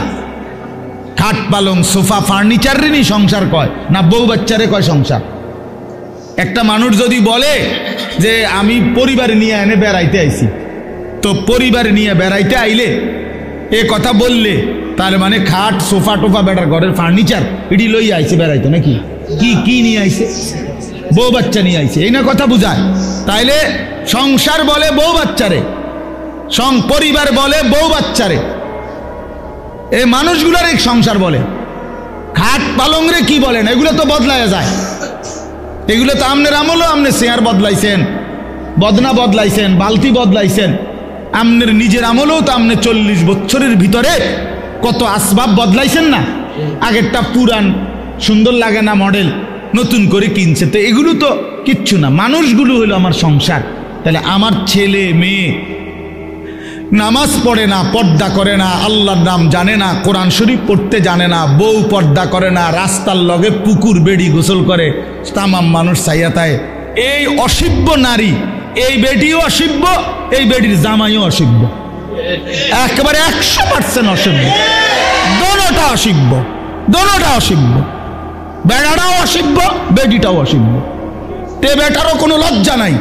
খাট পালং সোফা ফার্নিচার রেনি সংসার কয় না বউ বাচ্চারে কয় সংসার? একটা মানুষ যদি বলে যে আমি পরিবার নিয়ে এনে বেড়াইতে আইছি, তো পরিবার নিয়ে বেড়াইতে আইলে এ কথা বললে তার মানে খাট সোফা টোফা বেটার ঘরের ফার্নিচার এটি লই আইছে বেড়াইতে নাকি? কি কি নিয়ে আইছে? বউ বাচ্চা নিয়ে আইছে, এই না কথা বুঝায়। তাইলে সংসার বলে বউ বাচ্চারে, পরিবার বলে বউ বাচ্চারে, এই মানুষগুলার এক সংসার বলে। খাট পালং রে কি বলেন? এগুলো তো বদলায় যায়। এগুলো তো আমনের আমলও আমনে চেয়ার বদলাইছেন, বদনা বদলাইছেন, বালতি বদলাইছেন। আমনের নিজের আমলেও তো আমনে 40 বছরের ভিতরে কত আসবাব বদলাইছেন না? আগেরটা পুরান, সুন্দর লাগে না মডেল, নতুন করে কিনছে। তো এগুলো তো কিচ্ছু না, মানুষগুলো হলো আমার সংসার। তাহলে আমার ছেলে মেয়ে নামাজ পড়ে না, পর্দা করে না, আল্লাহর নাম জানে না, কোরআন শরীফ পড়তে জানে না, বউ পর্দা করে না, রাস্তার লগে পুকুর বেড়ি গোসল করে, তামাম মানুষ চাইয়াতায়। এই অসিব্য নারী, এই বেডিও অসিব্য, এই বেডির জামাইও অসিব্য, একেবারে 100% অসিব্য। দোনোটা অসিব্য, দোনোটা অসিব্য। বেড়াটাও অসিব্য, বেডিটাও অসিব্য। তে বেটারও কোনো লজ্জা নাই,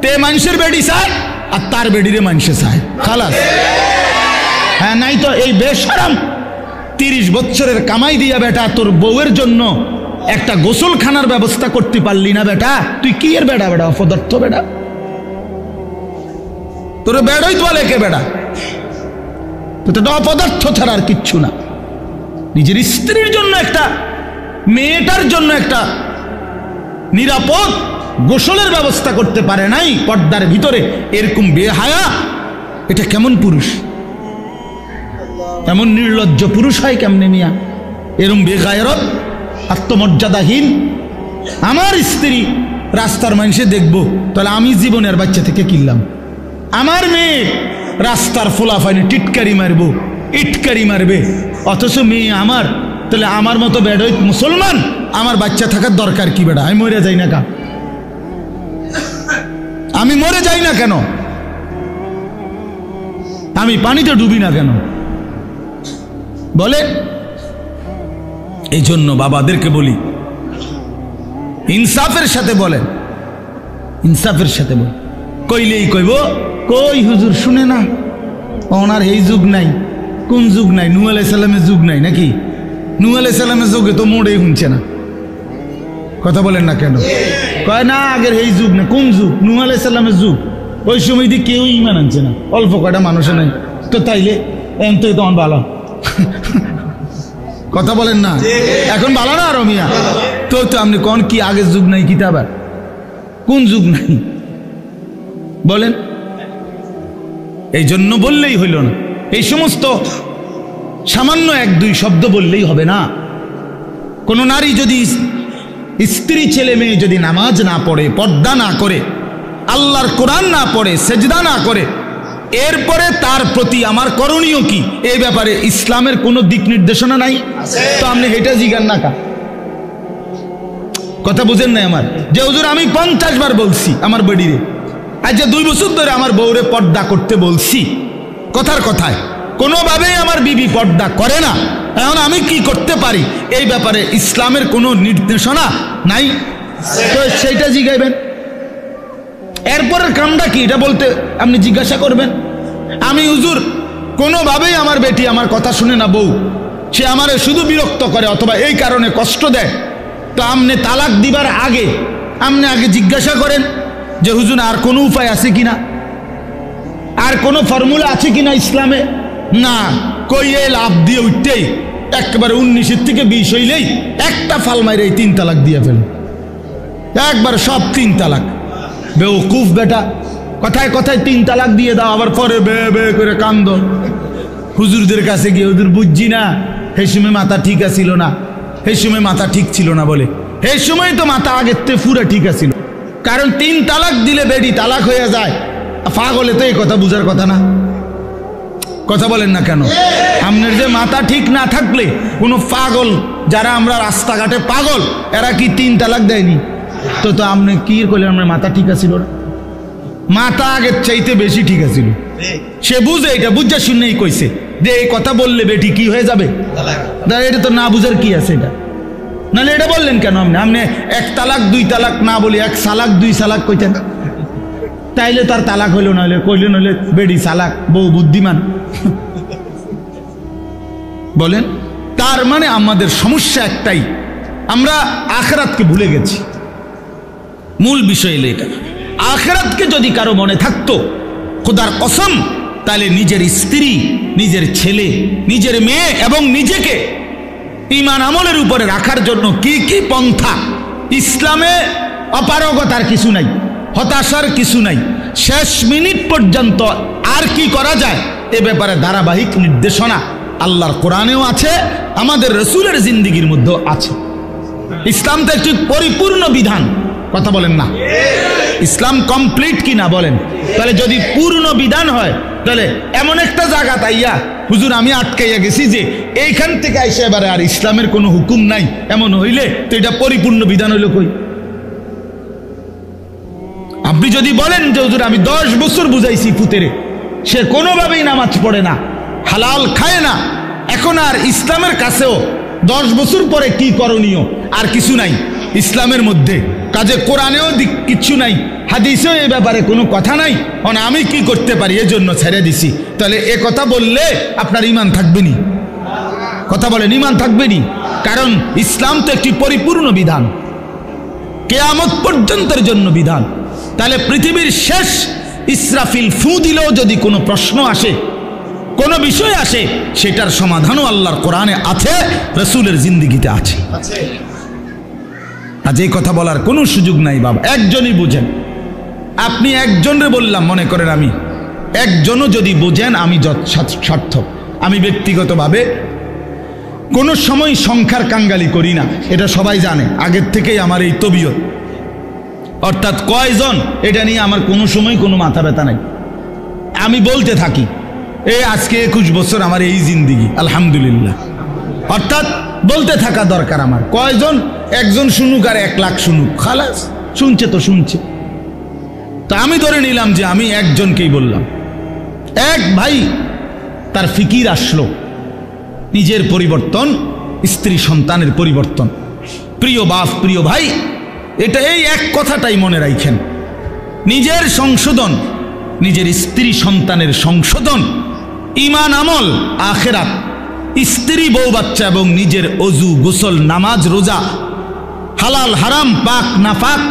তে মানুষের বেডি চায় আর তার বেডিরে মানুষে চায়, খালাস। হ্যাঁ, নাই তো এই বেশরম 30 বছরের কামাই দিয়া বেটা তোর বউয়ের জন্য একটা গোসলখানার ব্যবস্থা করতে পারলি না বেটা, তুই কি এর বেটা? বেটা অপদার্থ বেটা, তোর বেড়াই তো লেখে বেটা, তো অপদার্থ ছাড়া আর কিচ্ছু না। নিজের স্ত্রীর জন্য একটা, মেয়েটার জন্য একটা নিরাপদ গোসলের ব্যবস্থা করতে পারে নাই পর্দার ভিতরে, এরকম বেহায়া, এটা কেমন পুরুষ? এমন নির্লজ্জ পুরুষ হয় কেমনে মিয়া? এরম বেগায়রত, আত্মমর্যাদাহীন। আমার স্ত্রী রাস্তার মানুষে দেখবো, তাহলে আমি জীবনের বাচ্চা থেকে কিনলাম। আমার মেয়ে রাস্তার ফোলাফাইনে টিটকারি মারবো, ইটকারি মারবে, অথচ মেয়ে আমার। তাহলে আমার মতো বেডই মুসলমান, আমার বাচ্চা থাকার দরকার কি বেটা? আমি মরে যাই না কেন? আমি মরে যাই না কেন? আমি পানিতে ডুবি না কেন? বলে। এই জন্য বাবাদেরকে বলি, ইনসাফের সাথে বলেন, ইনসাফের সাথে বল। কইলেই কইব কই হুজুর শুনে না, ওনার এই যুগ নাই। কোন যুগ নাই? নূহ আলাইহিস সালামের যুগ নাই নাকি? নূহ আলাইহিস সালামের যুগে তো মোড়েই শুনছে না, কথা বলেন না কেন? কয় না আগের এই যুগ না। কোন যুগ? নূহ আলাইহিস সালামের যুগ। ওই সময় দিয়ে কেউ ইমান আনছে না, অল্প কয়টা মানুষে নাই। তো তাইলে এমন তো তখন ভালো, কথা বলেন না? এখন ভালো না আরো মিয়া? তো আপনি কোন কি আগের যুগ নাই কিতাবার? কোন যুগ নাই বলেন? এই জন্য বললেই হইল না। এই সমস্ত সামান্য এক দুই শব্দ বললেই হবে না। কোন নারী যদি স্ত্রী ছেলে মেয়ে যদি নামাজ না পড়ে, পর্দা না করে, আল্লাহর কোরআন না পড়ে, সেজদা না করে, এরপরে তার প্রতি আমার করণীয় কি, এই ব্যাপারে ইসলামের কোনো দিক নির্দেশনা নাই। তো আপনি এটা জিজ্ঞান না কা? কথা বুঝেন নাই আমার? যে হুজুর আমি 50 বার বলছি আমার বেডিরে, আজ যে 2 বছর ধরে আমার বউরে পর্দা করতে বলছি, কথার কথায় কোনোভাবেই আমার বিবি পর্দা করে না, এখন আমি কি করতে পারি, এই ব্যাপারে ইসলামের কোনো নির্দেশনা নাই। তো সেইটা জিজ্ঞাইবেন। এরপরের কামটা কি এটা বলতে আপনি জিজ্ঞাসা করবেন। আমি হুজুর কোনোভাবেই আমার বেটি আমার কথা শুনে না, বউ সে আমারে শুধু বিরক্ত করে অথবা এই কারণে কষ্ট দেয়, তো আপনি তালাক দিবার আগে আপনি আগে জিজ্ঞাসা করেন যে হুজুর আর কোনো উপায় আছে কিনা, আর কোনো ফর্মুলা আছে কিনা ইসলামে। না, কইয়ে লাভ দিয়ে উঠতেই একেবারে 19 থেকে 20 হইলেই একটা ফাল মাইরে 3 তালাক দিয়ে ফেল, একবার সব 3 তালাক। বেওকুফ বেটা, কথায় কথায় 3 তালাক দিয়ে দাও, আবার পরে বে বে করে কান্দ। হুজুরদের কাছে গিয়ে হুজুর বুঝছি না, সেই সময় মাথা ঠিক আছিল না, সেই সময় মাথা ঠিক ছিল না বলে, এই সময় তো মাথা আগের থেকে পুরো ঠিক আছিল। কারণ 3 তালাক দিলে বেডি তালাক হয়ে যায়, পাগলে তো এই কথা বুঝার কথা না। কথা বলেন না কেন? আপনার যে মাথা ঠিক না থাকলে কোনো পাগল, যারা আমরা রাস্তাঘাটে পাগল, এরা কি 3 তালাক দেয়নি? তো তো আপনি কি করলেন? আপনার মাথা ঠিক আছিল না, মাথা আগের চাইতে বেশি ঠিক আছিল। সে বুঝে, এটা বুঝা শুনেই কইছে যে এই কথা বললে বেটি কি হয়ে যাবে। এটা তো না বুঝার কি আছে এটা? নাহলে এটা বললেন কেন আপনি? আপনি 1 তালাক 2 তালাক না বলি 1 সালাক 2 সালাক কইতেন, তাইলে তার তালাক হইল, নইলে কইলেন হইলে বেডি সালাক, বউ বুদ্ধিমান। বলেন, তার মানে আমাদের সমস্যা একটাই, আমরা আখিরাতকে ভুলে গেছি। মূল বিষয় হলো এটা। আখিরাতকে যদি কারো মনে থাকতো, খোদার কসম, তাহলে নিজের স্ত্রী, নিজের ছেলে, নিজের মেয়ে এবং নিজেকে ঈমান আমলের উপরে রাখার জন্য কি কি পন্থা, ইসলামে অপারগতার কিছু নাই, হতাশার কিছু নাই, শেষ মিনিট পর্যন্ত আর কি করা যায় এ ব্যাপারে ধারাবাহিক নির্দেশনা আল্লাহর কোরআনেও আছে, আমাদের রসুলের জিন্দেগির মধ্যেও আছে। ইসলাম তো একটি পরিপূর্ণ বিধান। কথা বলেন না? ইসলাম কমপ্লিট কি না বলেন? তাহলে যদি পূর্ণ বিধান হয়, তাহলে এমন একটা জায়গা তাইয়া হুজুর আমি আটকাইয়া গেছি যে এইখান থেকে আইসা এবারে আর ইসলামের কোনো হুকুম নাই, এমন হইলে তো এটা পরিপূর্ণ বিধান হইল কই? আপনি যদি বলেন যে হুজুর আমি 10 বছর বুঝাইছি পুতেরে, সে কোনোভাবেই নামাজ পড়ে না, হালাল খায় না, এখন আর ইসলামের কাছেও 10 বছর পরে কি করণীয় আর কিছু নাই ইসলামের মধ্যে, কাজে কোরআনেও কিচ্ছু নাই, হাদিসেও এই ব্যাপারে কোনো কথা নাই, আমি কি করতে পারি এজন্য ছেড়ে দিছি, তাহলে এ কথা বললে আপনার ঈমান থাকবেনি? কথা বলেন, ঈমান থাকবেনি? কারণ ইসলাম তো একটি পরিপূর্ণ বিধান, কিয়ামত পর্যন্তের জন্য বিধান। তাহলে পৃথিবীর শেষ ইসরাফিল ফু দিলেও যদি কোনো প্রশ্ন আসে, কোনো বিষয় আসে, সেটার সমাধানও আল্লাহর কোরআনে আছে, রসুলের জিন্দেগিতে আছে। আজ এই কথা বলার কোনো সুযোগ নাই বাবা, একজনই বুঝেন। আপনি একজনরে বললাম, মনে করেন আমি একজনও যদি বুঝেন আমি সার্থক। আমি ব্যক্তিগতভাবে কোনো সময় সংখ্যার কাঙ্গালি করি না, এটা সবাই জানে, আগের থেকেই আমার এই তবিয়ত, অর্থাৎ কয়জন এটা নিয়ে আমার কোনো সময় কোনো মাথা ব্যথা নাই। আমি বলতে থাকি এই আজকে 21 বছর আমার এই জিন্দিগি, আলহামদুলিল্লাহ, অর্থাৎ বলতে থাকা দরকার আমার। কয়জন, একজন শুনুক আর 1 লাখ শুনুক, খালাস, শুনছে তো শুনছে। তা আমি ধরে নিলাম যে আমি একজনকেই বললাম। এক ভাই তার ফিকির আসলো নিজের পরিবর্তন, স্ত্রী সন্তানের পরিবর্তন। প্রিয় বাপ, প্রিয় ভাই, এটা এই এক কথাটাই মনে রাখেন, নিজের সংশোধন, নিজের স্ত্রী সন্তানের সংশোধন, ঈমান আমল, আখিরাত, স্ত্রী বউ বাচ্চা এবং নিজের অজু গোসল নামাজ রোজা, হালাল হারাম পাক নাফাক,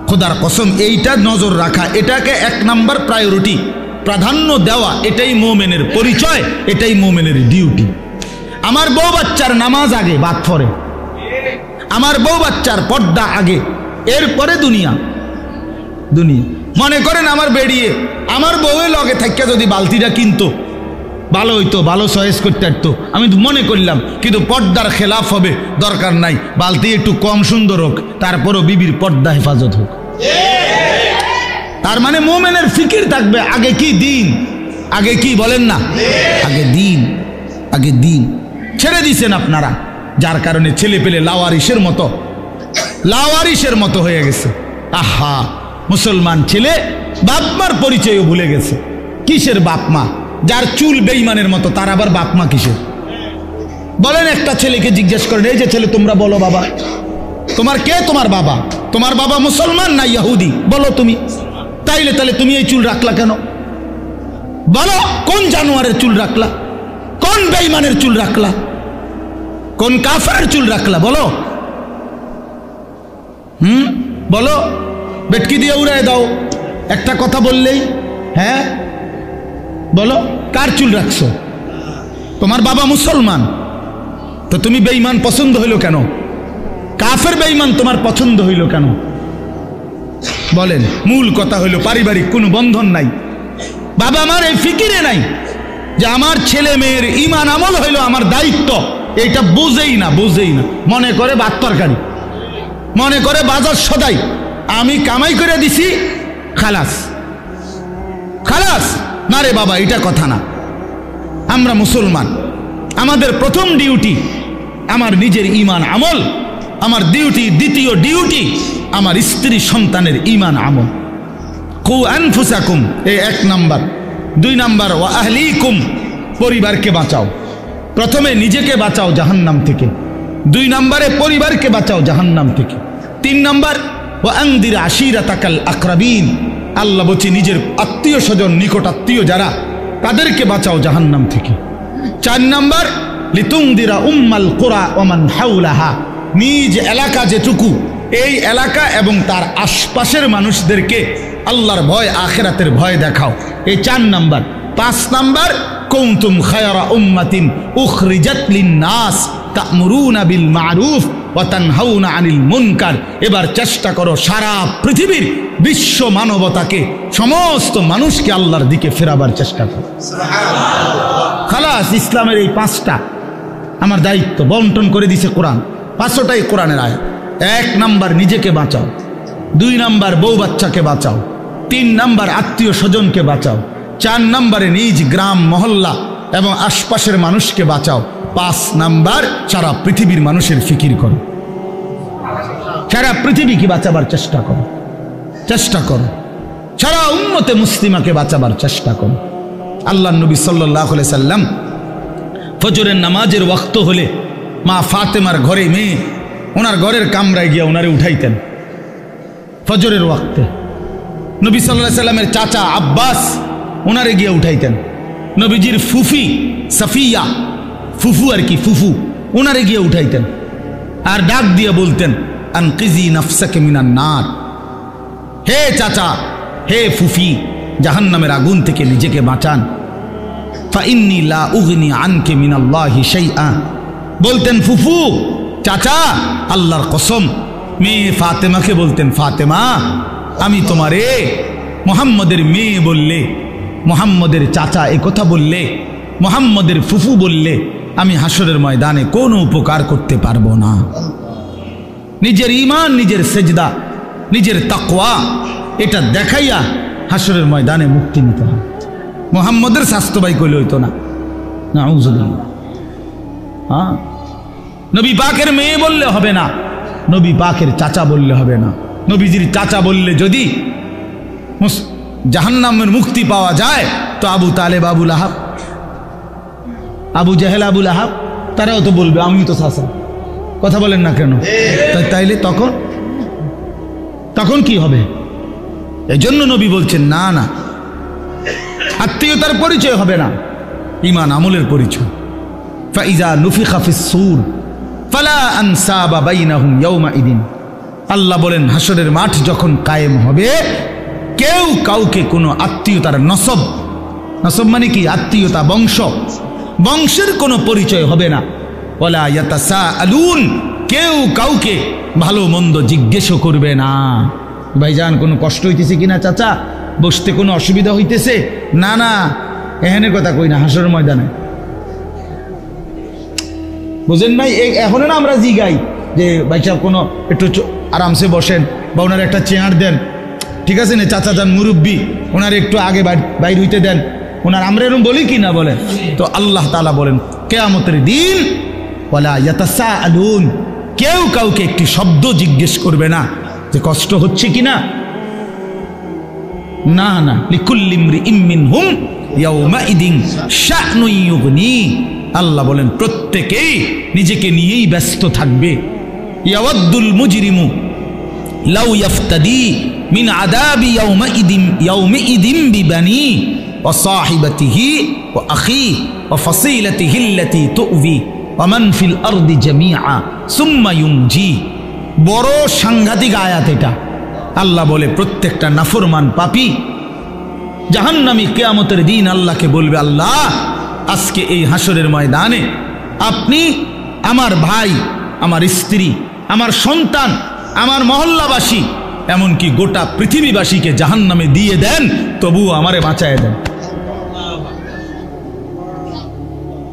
খোদার কসম এইটা নজর রাখা, এটাকে 1 নাম্বার প্রায়োরিটি, প্রাধান্য দেওয়া, এটাই মুমিনের পরিচয়, এটাই মুমিনের ডিউটি। আমার বউ বাচ্চার নামাজ আগে, বাদ পরে। আমার বউ বাচ্চার পর্দা আগে, এরপরে দুনিয়া। দুনিয়া মনে করেন আমার বেরিয়ে আমার বউয়ের লগে থাকিয়া যদি বালতিটা কিনতো ভালো হইতো, ভালো চয়েস করতে পারতো, আমি মনে করলাম। কিন্তু পর্দার খেলাফ হবে, দরকার নাই, বালতি একটু কম সুন্দর হোক, তারপরও বিবির পর্দা হেফাজত হোক। তার মানে মোমেনের ফিকির থাকবে আগে কি দিন, আগে কি বলেন না, আগে দিন, আগে দিন। ছেড়ে দিছেন আপনারা, যার কারণে ছেলে পেলে লাওয়ারিসের মতো হয়ে গেছে। আহা, মুসলমান ছেলে বাপমার পরিচয়ও ভুলে গেছে। কিসের বাপমা? যার চুল বেঈমানের মতো, তার আবার বাপমা কিসের? বলেন, একটা ছেলেকে জিজ্ঞেস করেন, এই যে ছেলে তোমরা বলো বাবা, তোমার কে তোমার বাবা? তোমার বাবা মুসলমান না ইহুদি? বলো তুমি। তাইলে তুমি এই চুল রাখলা কেন? বলো, কোন জানোয়ারের চুল রাখলা? কোন বেঈমানের চুল রাখলা? কোন কাফেরের চুল রাখলা? বলো, বলো। বেটকি দিয়ে উড়ায় দাও একটা কথা বললেই। হ্যাঁ বলো, কার চুল রাখছো? তোমার বাবা মুসলমান, তো তুমি বেঈমান পছন্দ হইল কেন? কাফের বেঈমান তোমার পছন্দ হইল কেন? বলেন। মূল কথা হইল পারিবারিক কোনো বন্ধন নাই। বাবা আমার এই ফিকিরে নাই যে আমার ছেলে মেয়ের ঈমান আমল হইল আমার দায়িত্ব, এইটা বুঝেই না। মনে করে ভাত তরকারি, মনে করে বাজার সদাই, আমি কামাই করে দিছি, খালাস। না রে বাবা, এটা কথা না। আমরা মুসলমান, আমাদের প্রথম ডিউটি আমার নিজের ঈমান আমল, আমার দ্বিতীয় ডিউটি আমার স্ত্রী সন্তানের ঈমান আমল। কু আনফুসাকুম, এই 1 নাম্বার। 2 নাম্বার, ওয়া আহলিকুম, পরিবারকে বাঁচাও। প্রথমে নিজেকে বাঁচাও জাহান্নাম থেকে, 2 নাম্বারে পরিবারকে বাঁচাও জাহান্নাম থেকে, 3 নাম্বার ওয়া আনদির আশিরাতাকাল আকরাবিন, আল্লাহ বলছে নিজের আত্মীয় স্বজন, নিকট আত্মীয় যারা, তাদেরকে বাঁচাও জাহান্নাম থেকে। 4 নাম্বার লিতুনদিরা উম্মাল কুরা ওয়া মান হাওলাহা, নিজ এলাকা যেটুকু, এই এলাকা এবং তার আশপাশের মানুষদেরকে আল্লাহর ভয়, আখিরাতের ভয় দেখাও। এই 4 নাম্বার। 5 নাম্বার কুনতুম খায়রা উম্মাতিন উখরিজাত লিন-নাস তা'মুরুনা বিল মা'রুফ ওয়া তানহাউনা আনিল মুনকার। এবার চেষ্টা করো সারা পৃথিবীর বিশ্ব মানবতাকে, সমস্ত মানুষকে আল্লাহর দিকে ফেরাবার চেষ্টা করো। সুবহানাল্লাহ। খালাস, ইসলামের এই 5টা আমার দায়িত্ব বন্টন করে দিছে কোরআন। 5টাই কোরআনের আয়াত। 1 নাম্বার নিজেকে বাঁচাও, 2 নাম্বার বউ বাচ্চাকে বাঁচাও, 3 নাম্বার আত্মীয় স্বজনকে বাঁচাও, 4 নাম্বারে নিজ গ্রাম মহল্লা এবং আশপাশের মানুষকে বাঁচাও, 5 নাম্বার সারা পৃথিবীর মানুষের ফিকির করো। সারা পৃথিবীকে বাঁচাবার চেষ্টা করো, সারা উম্মতে মুসলিমাকে বাঁচাবার চেষ্টা করো। আল্লাহ নবী সাল্লাল্লাহু আলাইহি সাল্লাম ফজরের নামাজের ওয়াক্ত হলে মা ফাতেমার ঘরে মেয়ে, ওনার ঘরের কামরায় গিয়া ওনারে উঠাইতেন ফজরের ওয়াক্তে। নবী সাল্লাল্লাহু আলাইহি সাল্লামের চাচা আব্বাস ওনারে গিয়া উঠাইতেন। নবীজির ফুফি সাফিয়া, ফুফু আর কি, ফুফু, ওনারে গিয়ে উঠাইতেন আর ডাক দিয়ে বলতেন, আনকিজি নাফসাকে মিনান নার, হে চাচা, হে ফুফি, জাহান্নামের আগুন থেকে নিজেকে বাঁচান। ফাইন্নী লা উগনি আনকে মিনাল্লাহি শাইআ, বলতেন ফুফু, চাচা, আল্লাহর কসম। মেয়ে ফাতেমাকে বলতেন, ফাতেমা, আমি তোমারে মুহাম্মদের মেয়ে বললে, মুহাম্মদের চাচা এ কথা বললে, মুহাম্মদের ফুফু বললে আমি হাসরের ময়দানে কোনো উপকার করতে পারবো না। নিজের ঈমান, নিজের সেজদা, নিজের তাকওয়া, এটা দেখাইয়া হাসরের ময়দানে মুক্তি নিতে হয়। মুহাম্মদের স্বাস্থ্যবাই কইলে হইতো না। নাউযুবিল্লাহ। হ্যাঁ, নবী পাকের মেয়ে বললে হবে না, নবী পাকের চাচা বললে হবে না। নবীজির চাচা বললে যদি জাহান্নামের মুক্তি পাওয়া যায়, তো আবু তালেব, আবু লাহাব, আবু জাহেল, আবু লাহাব, তারাও তো বলবে আমি তো চাচা। কথা বলেন না কেন? তাইলে তখন কি হবে? এই জন্য নবী বলছেন, না না, আত্মীয়তার পরিচয় হবে না, ঈমান আমলের পরিচয়। ফাইজা নুফিখা ফিস-সূর ফালা আনসাবা বাইনাহুম ইয়াওমাইদিন, আল্লাহ বলেন হাসরের মাঠ যখন কায়েম হবে, কেউ কাউকে কোনো আত্মীয়তার নসব মানে কি? আত্মীয়তা, বংশ, বংশের কোনো পরিচয় হবে না। ওয়ালা ইয়াতাসাআলুন, কেউ কাউকে ভালো মন্দ জিজ্ঞেসও করবে না। ভাইজান কোনো কষ্ট হইতেছে কিনা চাচা, বসতে কোনো অসুবিধা হইতেছে? না না, এখানের কথা কই না, হাসর ময়দানে। বুঝেন নাই? এখন না আমরা জিগাই যে ভাই সাহেব কোনো একটু আরামসে বসেন বা ওনার একটা চেয়ার দেন, ঠিক আছে না চাচা যান মুরব্বী, ওনার একটু আগে বাইর হইতে দেন, ওনার আমরা এরকম বলি কি না বলেন? তো আল্লাহ তাআলা বলেন কিয়ামতের দিন ওয়ালা ইয়াতাসাআলুন, কেউ কাউকে একটি শব্দ জিজ্ঞেস করবে না যে কষ্ট হচ্ছে কিনা। না না, লিকুল্লি ইমরিইম মিনহুম ইয়াউমাইদিন শা'নুন ইউগনি, আল্লাহ বলেন প্রত্যেকেই নিজেকে নিয়েই ব্যস্ত থাকবে। ইয়াওয়াদ্দুল মুজরিমু লাউ ইফতাদি মিন আযাবি ইয়াউমাইদিন বিবানি ওয়া সাহিবাতিহি ওয়া আখি ওয়া ফাসিলাতিহি আল্লাতী তু'বি ওয়া মান ফিল আরদি জামিআ সুম্মা ইউনজি। বড় সাংঘাতিক আয়াত এটা। আল্লাহ বলে প্রত্যেকটা নাফরমান পাপী জাহান্নামী কিয়ামতের দিন আল্লাহকে বলবে, আল্লাহ আজকে এই হাসরের ময়দানে আপনি আমার ভাই, আমার স্ত্রী, আমার সন্তান, আমার মহল্লাবাসী, এমনকি গোটা পৃথিবীবাসীকে জাহান্নামে দিয়ে দেন, তবু আমারে বাঁচায় দেন।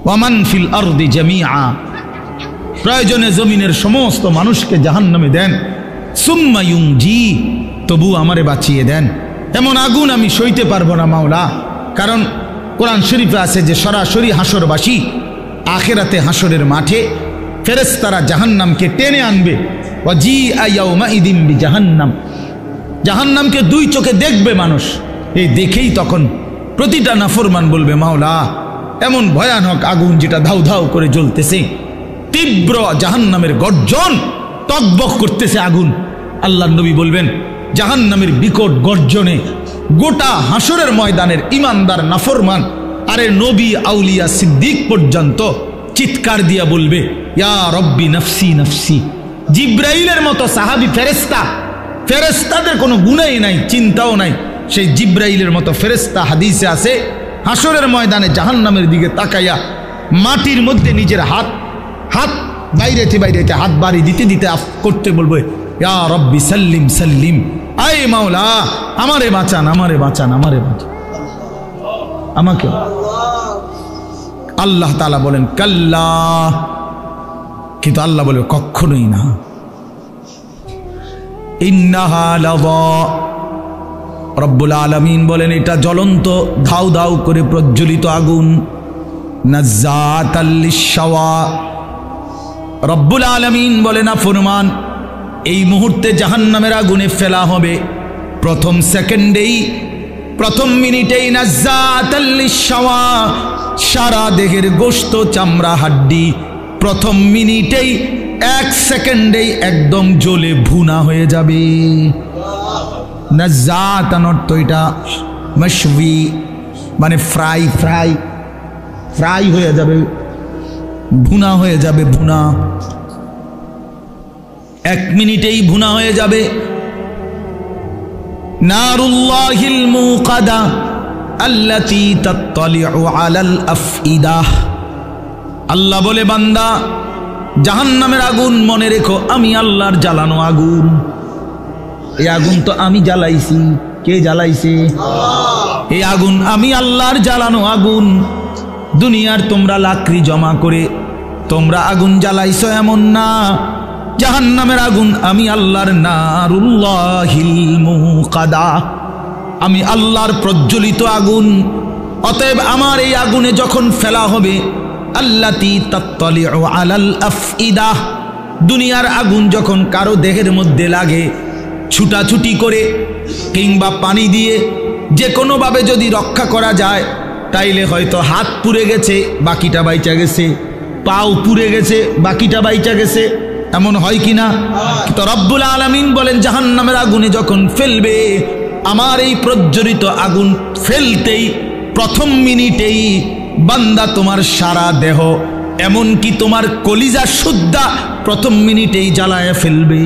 ওয়ামান ফিল আরদি জামিআ, প্রয়োজনে জমিনের সমস্ত মানুষকে জাহান্নামে দেন। সুম্মা ইউনজি, তবু আমারে বাঁচিয়ে দেন। এমন আগুন আমি সইতে পারবো না মাওলা। কারণ কোরআন শরীফে আছে যে সরাসরি হাসরবাসী আখিরাতে হাসরের মাঠে ফেরেশতারা জাহান্নামকে টেনে আনবে। ওয়াজিআ ইয়াউমাইদিন বিজাহান্নাম, জাহান্নামকে দুই চোখে দেখবে মানুষ। এই দেখেই তখন প্রতিটা নাফরমান বলবে, মাওলা এমন ভয়ানক আগুন যেটা ধাউ ধাউ করে জ্বলতেছে, তীব্র জাহান্নামের গর্জন, টকবক করতেছে আগুন। আল্লাহর নবী বলবেন জাহান্নামের বিকট গর্জনে গোটা হাসরের ময়দানের ইমানদার নাফরমান, আরে নবী আউলিয়া সিদ্দিক পর্যন্ত চিৎকার দিয়া বলবে, ইয়া রব্বি নফসি নফসি। জিব্রাইলের মতো সাহাবী ফেরেশতা, ফেরেশতাদের কোনো গুণাই নাই, চিন্তাও নাই, সেই জিব্রাইলের মতো ফেরেশতা হাদিসে আছে হাসরের ময়দানে জাহান্নামের দিকে তাকাইয়া মাটির মধ্যে নিজের হাত বাইরেতে হাত বাড়ি দিতে দিতে করতে বলবে, ইয়া রব্বি সাল্লিম সাল্লিম, আয় মাওলা আমারে বাঁচান, আমারে বাঁচান, আমারে বাঁচান, আমাকে। আল্লাহ তাআলা বলেন কাল্লা, কিন্তু আল্লাহ বলে কখনোই না। ইন্নাহা লাযা, রব্বুল আলামিন বলেন এটা জ্বলন্ত ধাউ ধাউ করে প্রজ্বলিত আগুন। নাজ্জাতাল লিশ-শাওয়া, রব্বুল আলামিন বলে না ফরমান এই মুহূর্তে জাহান্নামের আগুনে ফেলা হবে, প্রথম সেকেন্ডেই, প্রথম মিনিটেই নাজ্জাতাল লিশ-শাওয়া, সারা দেহের গোশত চামড়া হাড্ডি প্রথম মিনিটেই, এক সেকেন্ডেই একদম জ্বলে ভুনা হয়ে যাবে। নাজ্জাতান অর্থ এটা মাশবি, মানে ফ্রাই ফ্রাই ফ্রাই হয়ে যাবে, ভুনা হয়ে যাবে, ভুনা এক মিনিটেই ভুনা হয়ে যাবে। নারুল্লাহিল মুকাদা আল্লাতী তাত্তালিউ আলাল আফইদাহ, আল্লাহ বলে বান্দা জাহান্নামের আগুন মনে রেখো আমি আল্লাহর জ্বালানো আগুন। এই আগুন তো আমি জ্বালাইছি। কে জ্বালাইছে? এই আগুন আমি আল্লাহর জ্বালানো আগুন। দুনিয়ার তোমরা লাকড়ি জমা করে তোমরা আগুন জ্বালাইছো এমন না, জাহান্নামের আগুন আমি আল্লাহর, নারুল্লাহিল মুকাদা, আমি আল্লাহর প্রজ্বলিত আগুন। অতএব আমার এই আগুনে যখন ফেলা হবে, আল্লাতী তাত্তালিউ আলাল আফইদা, দুনিয়ার আগুন যখন কারো দেহের মধ্যে লাগে, ছুটাছুটি করে কিংবা পানি দিয়ে যে কোনোভাবে যদি রক্ষা করা যায়, তাইলে হয়তো হাত পুড়ে গেছে বাকিটা বাইচা গেছে, পাও পুড়ে গেছে বাকিটা বাইচা গেছে, এমন হয় কিনা? তো রব্বুল আলামিন বলেন জাহান্নামের আগুনে যখন ফেলবে, আমার এই প্রজ্বলিত আগুন ফেলতেই প্রথম মিনিটেই বান্দা তোমার সারা দেহ, এমনকি তোমার কলিজা সুদ্ধা প্রথম মিনিটেই জ্বালায় ফেলবে।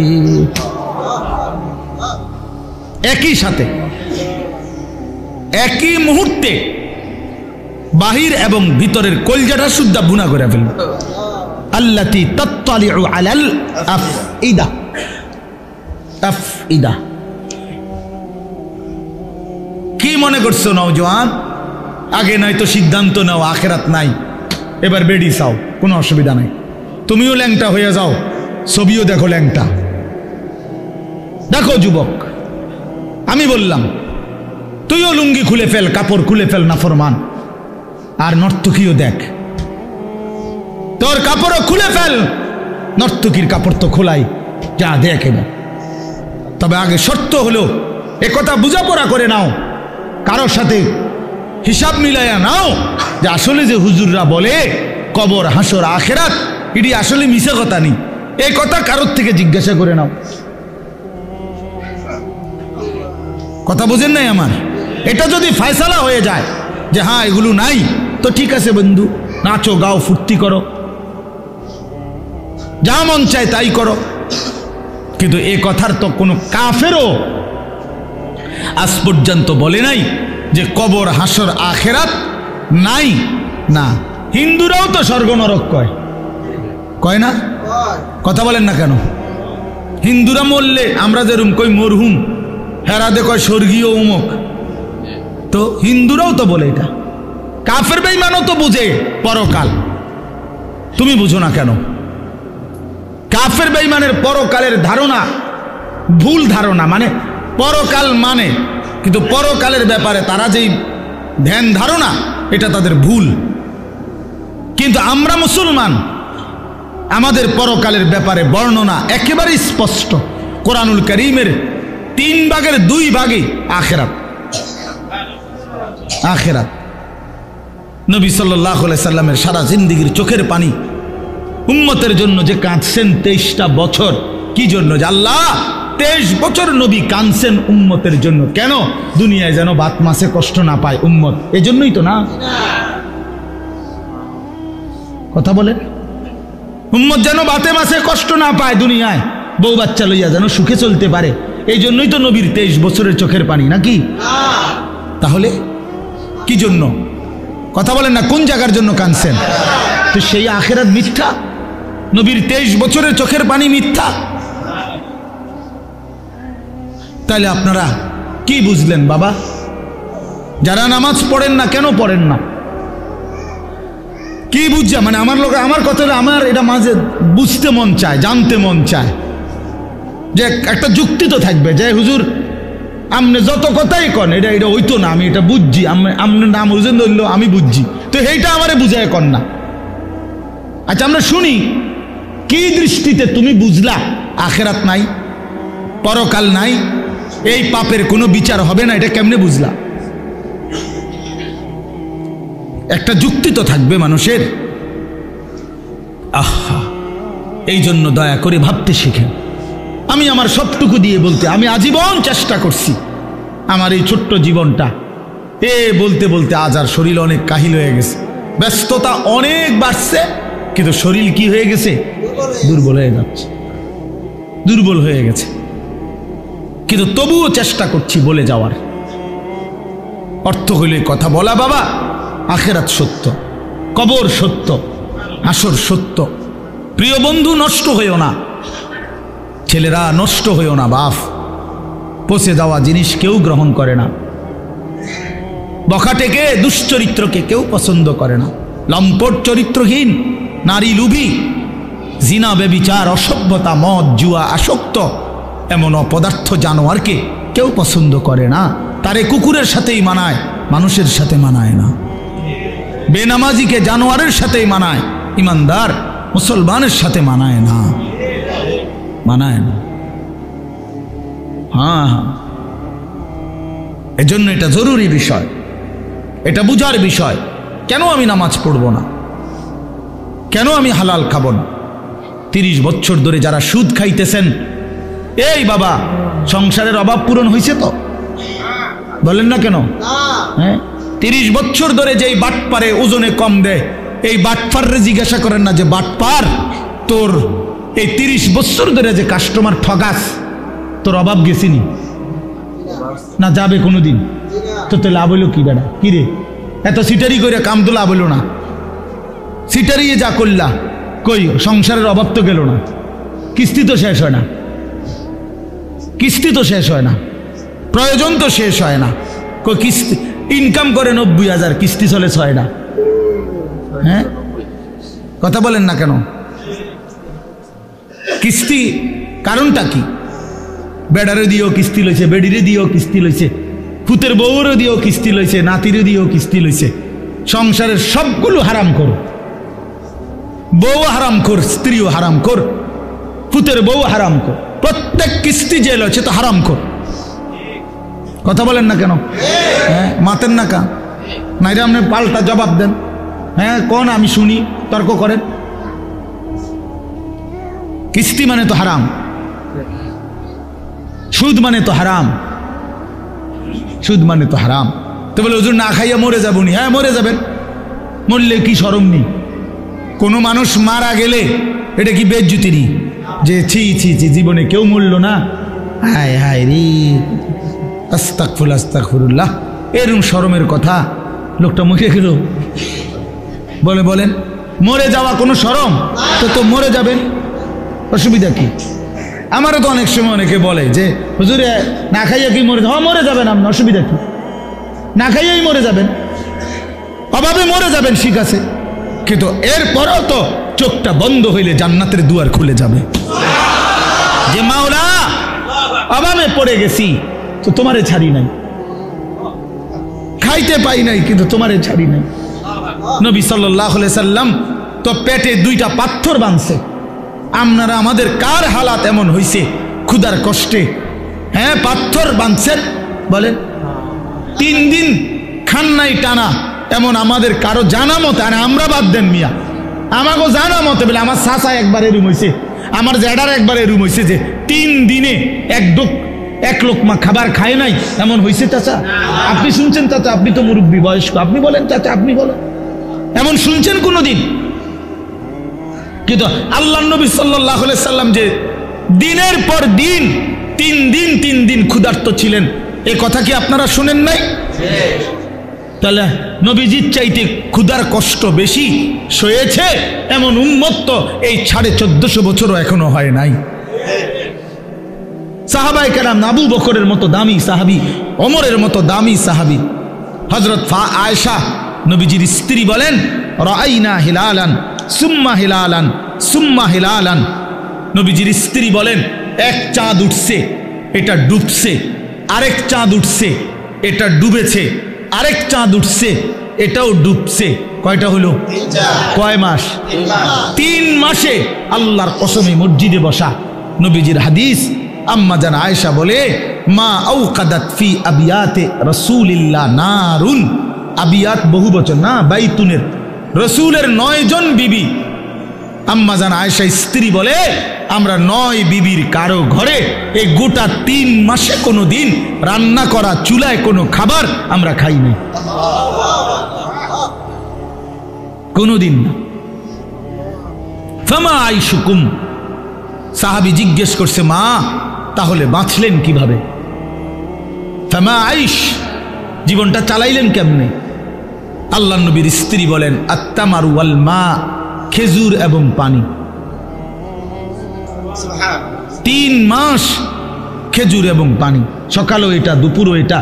একই সাথে একই মুহূর্তে বাহির এবং ভিতরের কলজাটা শুদ্ধা বুনা করে ফেলবে। আল্লাতী তাত্তালিউ আলাল আফইদা, আফইদা। কি মনে করছো নওজোয়ান? আগে নাই তো সিদ্ধান্ত নাও, আখেরাত নাই, এবার বেডি চাও, কোনো অসুবিধা নাই। তুমিও ল্যাংটা হয়ে যাও, ছবিও দেখো ল্যাংটা। দেখো যুবক, আমি বললাম তুইও লুঙ্গি খুলে ফেল, কাপড় খুলে ফেল, নাফরমান। আর নর্তকীও দেখ, তোর কাপড়ও খুলে ফেল, নর্তকীর কাপড় তো খোলাই, যা দেখ এবার। তবে আগে শর্ত হলো একথা বুঝাপড়া করে নাও, কারোর সাথে হিসাব মিলাইয়া নাও যে আসলে যে হুজুররা বলে কবর হাসর আখেরাত, এটি আসলে মিশা কথা নেই, এই কথা কারোর থেকে জিজ্ঞাসা করে নাও। কথা বুঝেন নাই আমার? এটা যদি ফয়সালা হয়ে যায় যে হ্যাঁ এগুলো নাই, তো ঠিক আছে বন্ধু, নাচো গাও ফুর্তি করো, যা মন চায় তাই করো। কিন্তু এ কথার তো কোনো কাফেরও আজ পর্যন্ত বলে নাই যে কবর হাসর আখেরাত নাই। না, হিন্দুরাও তো স্বর্গ নরক কয়, কয় না? কথা বলেন না কেন? হিন্দুরা মরলে আমরা যেরকম কই মরহুম, হেরাদে কয় স্বর্গীয় উমুক। তো হিন্দুরাও তো বলে এটা। কাফের বেঈমানও তো বুঝে পরকাল, তুমি বুঝো না কেন? কাফের বেঈমানের পরকালের ধারণা ভুল ধারণা, মানে পরকাল মানে, কিন্তু পরকালের ব্যাপারে তারা যেই ধ্যান ধারণা, এটা তাদের ভুল। কিন্তু আমরা মুসলমান, আমাদের পরকালের ব্যাপারে বর্ণনা একেবারে স্পষ্ট। কোরআনুল কারীমের 3 ভাগের 2 ভাগে আখিরাত, আখিরাত। নবী সাল্লাল্লাহু আলাইহি সাল্লামের সারা জিন্দেগীর চোখের পানি উম্মতের জন্য যে কাঁদছেন 23টা বছর, কি জন্য? যে আল্লাহ 23 বছর নবী কাঁদছেন উম্মতের জন্য। কেন? দুনিয়ায় যেন বাত মাসে কষ্ট না পায় উম্মত, এজন্যই তো না? কথা বলেন, উম্মত যেন বাতে মাসে কষ্ট না পায়, দুনিয়ায় বউ বাচ্চা লইয়া যেন সুখে চলতে পারে, এই জন্যই তো নবীর 23 বছরের চোখের পানি, নাকি? তাহলে কি জন্য? কথা বলেন না, কোন জায়গার জন্য কাঁদছেন? তো সেই আখিরাত মিথ্যা, নবীর 23 বছরের চোখের পানি মিথ্যা। তাহলে আপনারা কি বুঝলেন বাবা? যারা নামাজ পড়েন না, কেন পড়েন না? কি বুঝছে? মানে আমার লোক, আমার কথা হলো, আমার এটা মাঝে বুঝতে মন চায়, জানতে মন চায় যে একটা যুক্তি তো থাকবে যে হুজুর আপনি যত কথাই কন এটা এটা হইতো না, আমি এটা বুঝছি, আপনার নাম হুজুর ধরলো আমি বুঝছি, তো এইটা আমারে বুঝায় কন না। আচ্ছা আমরা শুনি, কি দৃষ্টিতে তুমি বুঝলা আখেরাত নাই, পরকাল নাই, এই পাপের কোনো বিচার হবে না, এটা কেমনে বুঝলা? একটা যুক্তি তো থাকবে মানুষের। আহা, এই জন্য দয়া করে ভাবতে শিখেন। আমি আমার সবটুকু দিয়ে বলতে, আমি আজীবন চেষ্টা করছি আমার এই ছোট্ট জীবনটা বলতে বলতে আজ আর শরীর অনেক কাহিল হয়ে গেছে, ব্যস্ততা অনেক বাড়ছে, কিন্তু শরীর কি হয়ে গেছে? দুর্বল হয়ে যাচ্ছে, দুর্বল হয়ে গেছে। কিন্তু তবুও চেষ্টা করছি বলে যাওয়ার। অর্থ হইলে কথা বলা, বাবা আখেরাত সত্য, কবর সত্য, হাসর সত্য। প্রিয় বন্ধু, নষ্ট হইও না, ছেলেরা নষ্ট হইও না। বাপ, পচে যাওয়া জিনিস কেউ গ্রহণ করে না, বখাটেকে দুশ্চরিত্রকে কেউ পছন্দ করে না, লম্পট চরিত্রহীন, নারী লুভী, জিনা বেবিচার, অসভ্যতা, মদ জুয়া আসক্ত এমন অপদার্থ জানোয়ারকে কেউ পছন্দ করে না। তারে কুকুরের সাথেই মানায়, মানুষের সাথে মানায় না। বেনামাজিকে জানোয়ারের সাথেই মানায়, ইমানদার মুসলমানের সাথে মানায় না, মানায় না। হ্যাঁ হ্যাঁ, এজন্য এটা জরুরি বিষয়, এটা বুঝার বিষয়। কেন আমি নামাজ পড়ব না? কেন আমি হালাল খাবো না? 30 বছর ধরে যারা সুদ খাইতেছেন, এই বাবা সংসারের অভাব পূরণ হয়েছে তো? বলেন না কেন? হ্যাঁ, 30 বছর ধরে যেই বাটপারে ওজনে কম দেয়, এই বাটপারে জিজ্ঞাসা করেন না যে বাটপার তোর এই 30 বছর ধরে যে কাস্টমার ঠগাস, তোর অভাব গেছিনি না? যাবে কোনোদিন? তো লাভ হইল কি বেড়া? কি রে এত সিটারি করে কাম তো লাভ হলো না, সিটারিয়ে যা করলা কই সংসারের অভাব তো গেল না, কিস্তি তো শেষ হয় না, কিস্তি তো শেষ হয় না, প্রয়োজন তো শেষ হয় না। কই কিস্তি ইনকাম করে 90,000, কিস্তি চলে 6 না। হ্যাঁ কথা বলেন না কেন? কিস্তি কারণটা কি? বেড়ারে দিয়েও কিস্তি লইছে, বেডিরে দিয়েও কিস্তি লইছে, পুতের বউরে দিয়েও কিস্তি লইছে, নাতিরে দিয়েও কিস্তি লইছে। সংসারের সবগুলো হারাম কর, বউ হারাম কর, স্ত্রীও হারাম কর, পুতের বউ হারাম কর, প্রত্যেক কিস্তি যে লইছে তো হারাম কর। কথা বলেন না কেন? হ্যাঁ মাতেন না কা নাইরে আপনি পাল্টা জবাব দেন। হ্যাঁ কোন আমি শুনি, তর্ক করেন। কিস্তি মানে তো হারাম, সুদ মানে তো হারাম, সুদ মানে তো হারাম। তো বলে হুজুর না খাইয়া মরে যাবো নি? হ্যাঁ মরে যাবেন, মরলে কি শরম নেই? কোনো মানুষ মারা গেলে এটা কি বেজ্জতি নি যে ছি ছি ছি জীবনে কেউ মরল না, হায় হায় রে আস্তাগফিরুল্লাহ আস্তাগফিরুল্লাহ, এরকম শরমের কথা? লোকটা মুখে গেল বলে বলেন মরে যাওয়া কোনো শরম? তো মরে যাবেন, অসুবিধা কি? আমারও তো অনেক সময় অনেকে বলে যে হুজুরে না খাইয়া কি মরে? হ্যাঁ মরে যাবেন আপনি, অসুবিধা কি? না খাইয়াই মরে যাবেন, অভাবে মরে যাবেন, ঠিক আছে, কিন্তু এরপরও তো চোখটা বন্ধ হইলে জান্নাতের দুয়ার খুলে যাবে। যে মাওলা অভাবে পড়ে গেছি তো তোমারে ছাড়ি নাই, খাইতে পাই নাই কিন্তু তোমারে ছাড়ি নাই। নবী সাল্লাল্লাহু আলাইহি সাল্লাম তো পেটে 2টা পাথর বাঁধছে। আপনারা আমাদের কার হালাত এমন হইছে ক্ষুধার কষ্টে? হ্যাঁ পাথর বাঁধছেন বলেন, 3 দিন খান নাই টানা, এমন আমাদের কারো জানা মতে, আর আমরা বাদ দেন মিয়া, আমাকেও জানা মতে বলে আমার চাচা একবার এরুম হয়েছে, আমার জ্যাডার একবার এরুম হয়েছে যে 3 দিনে এক লোকমা খাবার খায় নাই, এমন হয়েছে চাচা? আপনি শুনছেন চাচা? আপনি তো মুরব্বী বয়স্ক, আপনি বলেন চাচা, আপনি বলেন এমন শুনছেন কোনোদিন? কিন্তু আল্লাহ নবী সাল্লাল্লাহু আলাইহি সাল্লাম যে দিনের পর দিন 3 দিন ক্ষুধার্ত ছিলেন, এ কথা কি আপনারা শুনেন নাই? তাহলে নবীজির চাইতে ক্ষুধার কষ্ট বেশি সয়েছে এমন উম্মত তো এই 1450 বছরও এখনো হয় নাই। সাহাবায়ে কেরাম, আবু বকরের মতো দামি সাহাবী, ওমরের মতো দামি সাহাবী, হযরত আয়েশা নবীজির স্ত্রী বলেন, রাআইনা হিলালান সুম্মা হিলালান সুম্মা হিলালান। নবীজির স্ত্রী বলেন, এক চাঁদ উঠছে, এটা ডুবছে, আরেক চাঁদ উঠছে, এটা ডুবেছে, আরেক চাঁদ উঠছে, এটাও ডুবছে। কয়টা হলো? কয় মাস? 3 মাসে আল্লাহর কসমে মসজিদে বসা। নবীজির হাদিস, আম্মা জান আয়েশা বলে, মা আওকাদাত ফি আবিয়াতে রাসূলিল্লাহ নারুন। আবিয়াত বহু বচন না, বাইতুনের, রসুলের 9 জন বিবি। আম্মা জান আয়েশা স্ত্রী বলে, আমরা 9 বিবির কারো ঘরে এই গোটা 3 মাসে কোনো দিন রান্না করা চুলায় কোনো খাবার আমরা খাই নাই, কোনোদিন না। ফামা আইশুকুম, সাহাবী জিজ্ঞেস করছে, মা তাহলে বাঁচলেন কিভাবে? ফামা আইশ, জীবনটা চালাইলেন কেমনে? আল্লাহ নবীর স্ত্রী বলেন, আত্তামারু ওয়াল মা, খেজুর এবং পানি। 3 মাস খেজুর এবং পানি, সকালও এটা, দুপুরও এটা,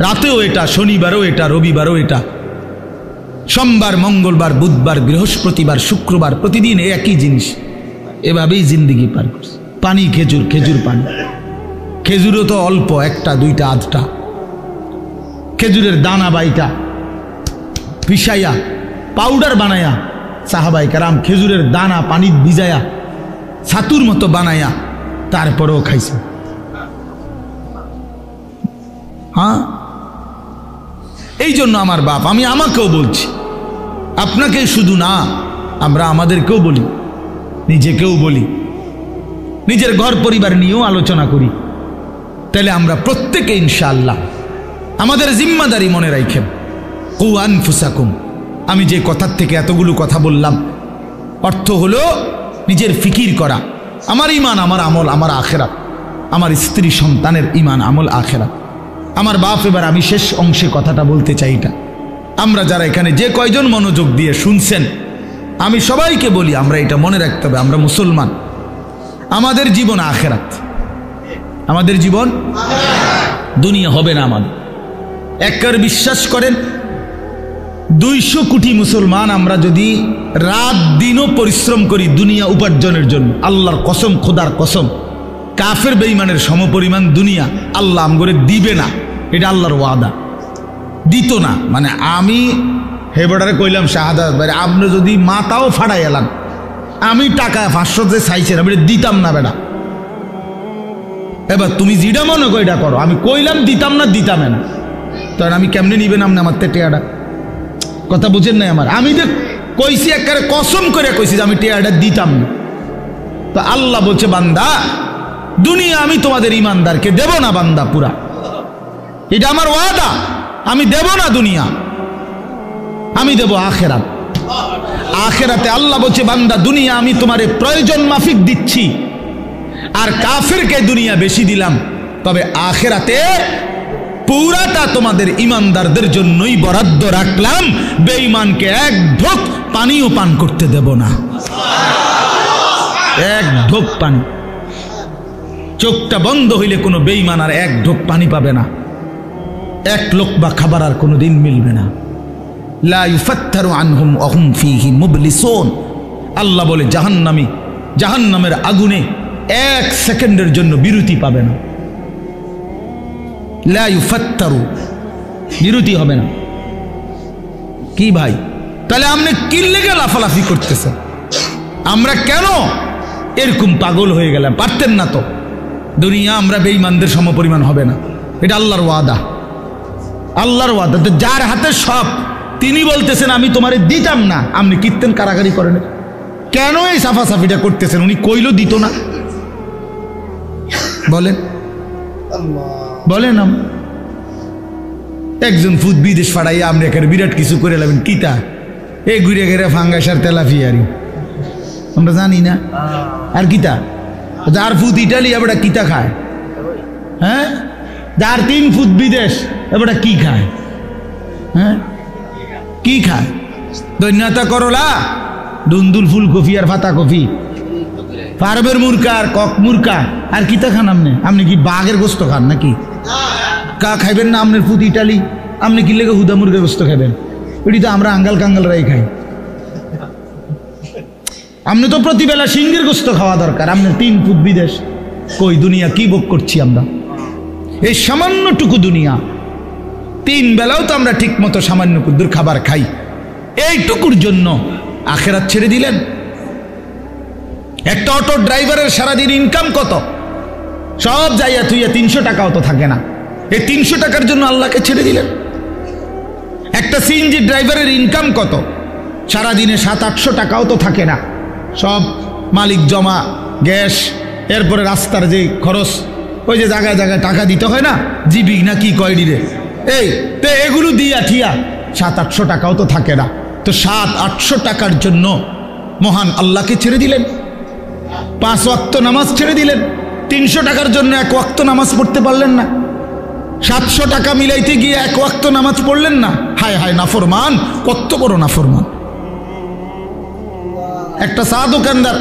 রাতেও এটা, শনিবারও এটা, রবিবারও এটা, সোমবার, মঙ্গলবার, বুধবার, বৃহস্পতিবার, শুক্রবার, প্রতিদিন একই জিনিস। এভাবেই জিন্দিগি পার করছে। পানি, খেজুর, খেজুর, পানি। খেজুরও তো অল্প, 1টা 2টা 8টা। খেজুরের দানা বাইটা পিসাইয়া পাউডার বানায়া সাহাবায়ে কেরাম খেজুরের দানা পানি ভিজায়া ছাতুর মতো বানায়া তারপরেও খাইছে। হ্যাঁ, এই জন্য আমার বাপ, আমি আমাকেও বলছি, আপনাকে শুধু না, আমরা আমাদেরকেও বলি, নিজেকেও বলি, নিজের ঘর পরিবার নিয়েও আলোচনা করি। তাহলে আমরা প্রত্যেকে ইনশাআল্লাহ আমাদের জিম্মাদারি মনে রাখেন। কু আনফুসাকুম, আমি যে কথার থেকে এতগুলো কথা বললাম, অর্থ হলো নিজের ফিকির করা, আমার ইমান, আমার আমল, আমার আখেরাত, আমার স্ত্রী সন্তানের ইমান আমল আখেরাত। আমার বাপ, এবার আমি শেষ অংশে কথাটা বলতে চাই, এটা আমরা যারা এখানে যে কয়জন মনোযোগ দিয়ে শুনছেন, আমি সবাইকে বলি আমরা এটা মনে রাখতে হবে, আমরা মুসলমান, আমাদের জীবন আখিরাত, আমাদের জীবন দুনিয়া হবে না। আমাদের একবার বিশ্বাস করেন 200 কোটি মুসলমান আমরা যদি রাত দিনও পরিশ্রম করি দুনিয়া উপার্জনের জন্য, আল্লাহর কসম, খোদার কসম, কাফের বেঈমানের সমপরিমাণ দুনিয়া আল্লাহ আমগরে দিবে না, এটা আল্লাহর ওয়াদা। দিত না মানে আমি হেবড়ারে কইলাম শাহাদাত ভাই, আপনি যদি মাথাও ফাড়াই এলাম, আমি টাকা 500 যে চাইছেন আমি দিতাম না বেটা। এবার তুমি যেটা মনে করো এটা করো, আমি কইলাম দিতাম না, দিতাম না, তখন আমি কেমনে নিবেন আপনি আমার টেয়াটা? কথা বুঝেন নাই আমার? আমি যে কইছি একবারে কসম করে কইছি যে আমি টেয়াটা দিতাম না। তো আল্লাহ বলছে বান্দা দুনিয়া আমি তোমাদের ইমানদারকে দেব না বান্দা, পুরা এটা আমার ওয়াদা, আমি দেব না দুনিয়া, আমি দেব আখেরাত। আখেরাতে আল্লাহ বলছে বান্দা দুনিয়া আমি তোমারে প্রয়োজন মাফিক দিচ্ছি, আর কাফেরকে দুনিয়া বেশি দিলাম, তবে আখেরাতে পুরাটা তোমাদের ইমানদারদের জন্যই বরাদ্দ রাখলাম, বেঈমানকে এক ঢোক পানিও পান করতে দেব না, এক ঢোক পানি। চোখটা বন্ধ হইলে কোনো বেঈমান আর এক ঢোক পানি পাবে না, এক লোকমা খাবার আর কোনোদিন মিলবে না। লা ইউফাত্তারু আনহুম ওয়া হুম ফীহি মুবলিসুন। আল্লাহ বলে জাহান্নামী জাহান্নামের আগুনে 1 সেকেন্ডের জন্য বিরতি পাবে না। লা ইউফাত্তারু, বিরতি হবে না। কি ভাই তাহলে আপনি কি লেগে লাফালাফি করতেছেন? আমরা কেন এরকম পাগল হয়ে গেলাম? পারতেন না তো? দুনিয়া আমরা বেঈমানদের সমপরিমাণ হবে না, এটা আল্লাহর ওয়াদা, আল্লাহর ওয়াদা। তো যার হাতে সব তিনি বলতেছেন আমি তোমারে দিতাম না, আপনি কীর্তন কারাগারি করেন কেন? এই সাফাসাফিটা করতেছেন, উনি কইলো দিত না? বলেন বলেন। একজন ফুদ বিদেশ ফাড়াইয়া আপনি এখানে বিরাট কিছু করে নেবেন, কিতা এই ঘুরে ঘেরে ফাঙ্গাসার তেলাফিয়ারি আমরা জানি না। আর কিতা যার ফুট ইটালি এবার কিতা খায়? হ্যাঁ, যার 3 ফুট বিদেশ এবার কি খায়? হ্যাঁ, কি খায়? দৈন্যতা করলা, দুন্দুল ফুলকপি আর পাতা কপি, ফার্মের মুরকা আর কক মুরকা, আর কিতা খান আপনি? আপনি কি বাঘের গোস্ত খান নাকি? কা খাইবেন না? আপনার ফুট ইটালি, আপনি কি লেগে হুদা মুরগের গোস্ত খাবেন? এটি তো আমরা আঙ্গাল কাঙ্গালরাই খাই। আপনি তো প্রতিবেলা সিংহের গোস্ত খাওয়া দরকার, আপনার 3 ফুট বিদেশ। কই দুনিয়া কি ভোগ করছি আমরা? এই সামান্যটুকু দুনিয়া, 3 বেলাও তো আমরা ঠিক মতো সামান্য কুদ্দুর খাবার খাই, এইটুকুর জন্য আখেরাত ছেড়ে দিলেন। একটা অটো ড্রাইভারের সারাদিন ইনকাম কত? সব যাইয়া তুইয়া 300 টাকাও তো থাকে না, এই 300 টাকার জন্য আল্লাহকে ছেড়ে দিলেন। একটা সিএনজি ড্রাইভারের ইনকাম কত? সারাদিনে 700-800 টাকাও তো থাকে না, সব মালিক জমা, গ্যাস, এরপরে রাস্তার যে খরচ, ওই যে জায়গায় জায়গায় টাকা দিতে হয় না, জিবি না কি কয় ডিরে, এই তো এগুলো দিয়া ঠিয়া 700-800 টাকাও তো থাকে না। তো 700-800 টাকার জন্য মহান আল্লাহকে ছেড়ে দিলেন, 5 ওয়াক্ত নামাজ ছেড়ে দিলেন, 300 টাকার জন্য 1 ওয়াক্ত নামাজ পড়তে পারলেন না, 700 টাকা মিলাইতে গিয়ে 1 ওয়াক্ত নামাজ পড়লেন না। হায় হায় নাফরমান, কত বড় নাফরমান। একটা চা দোকানদার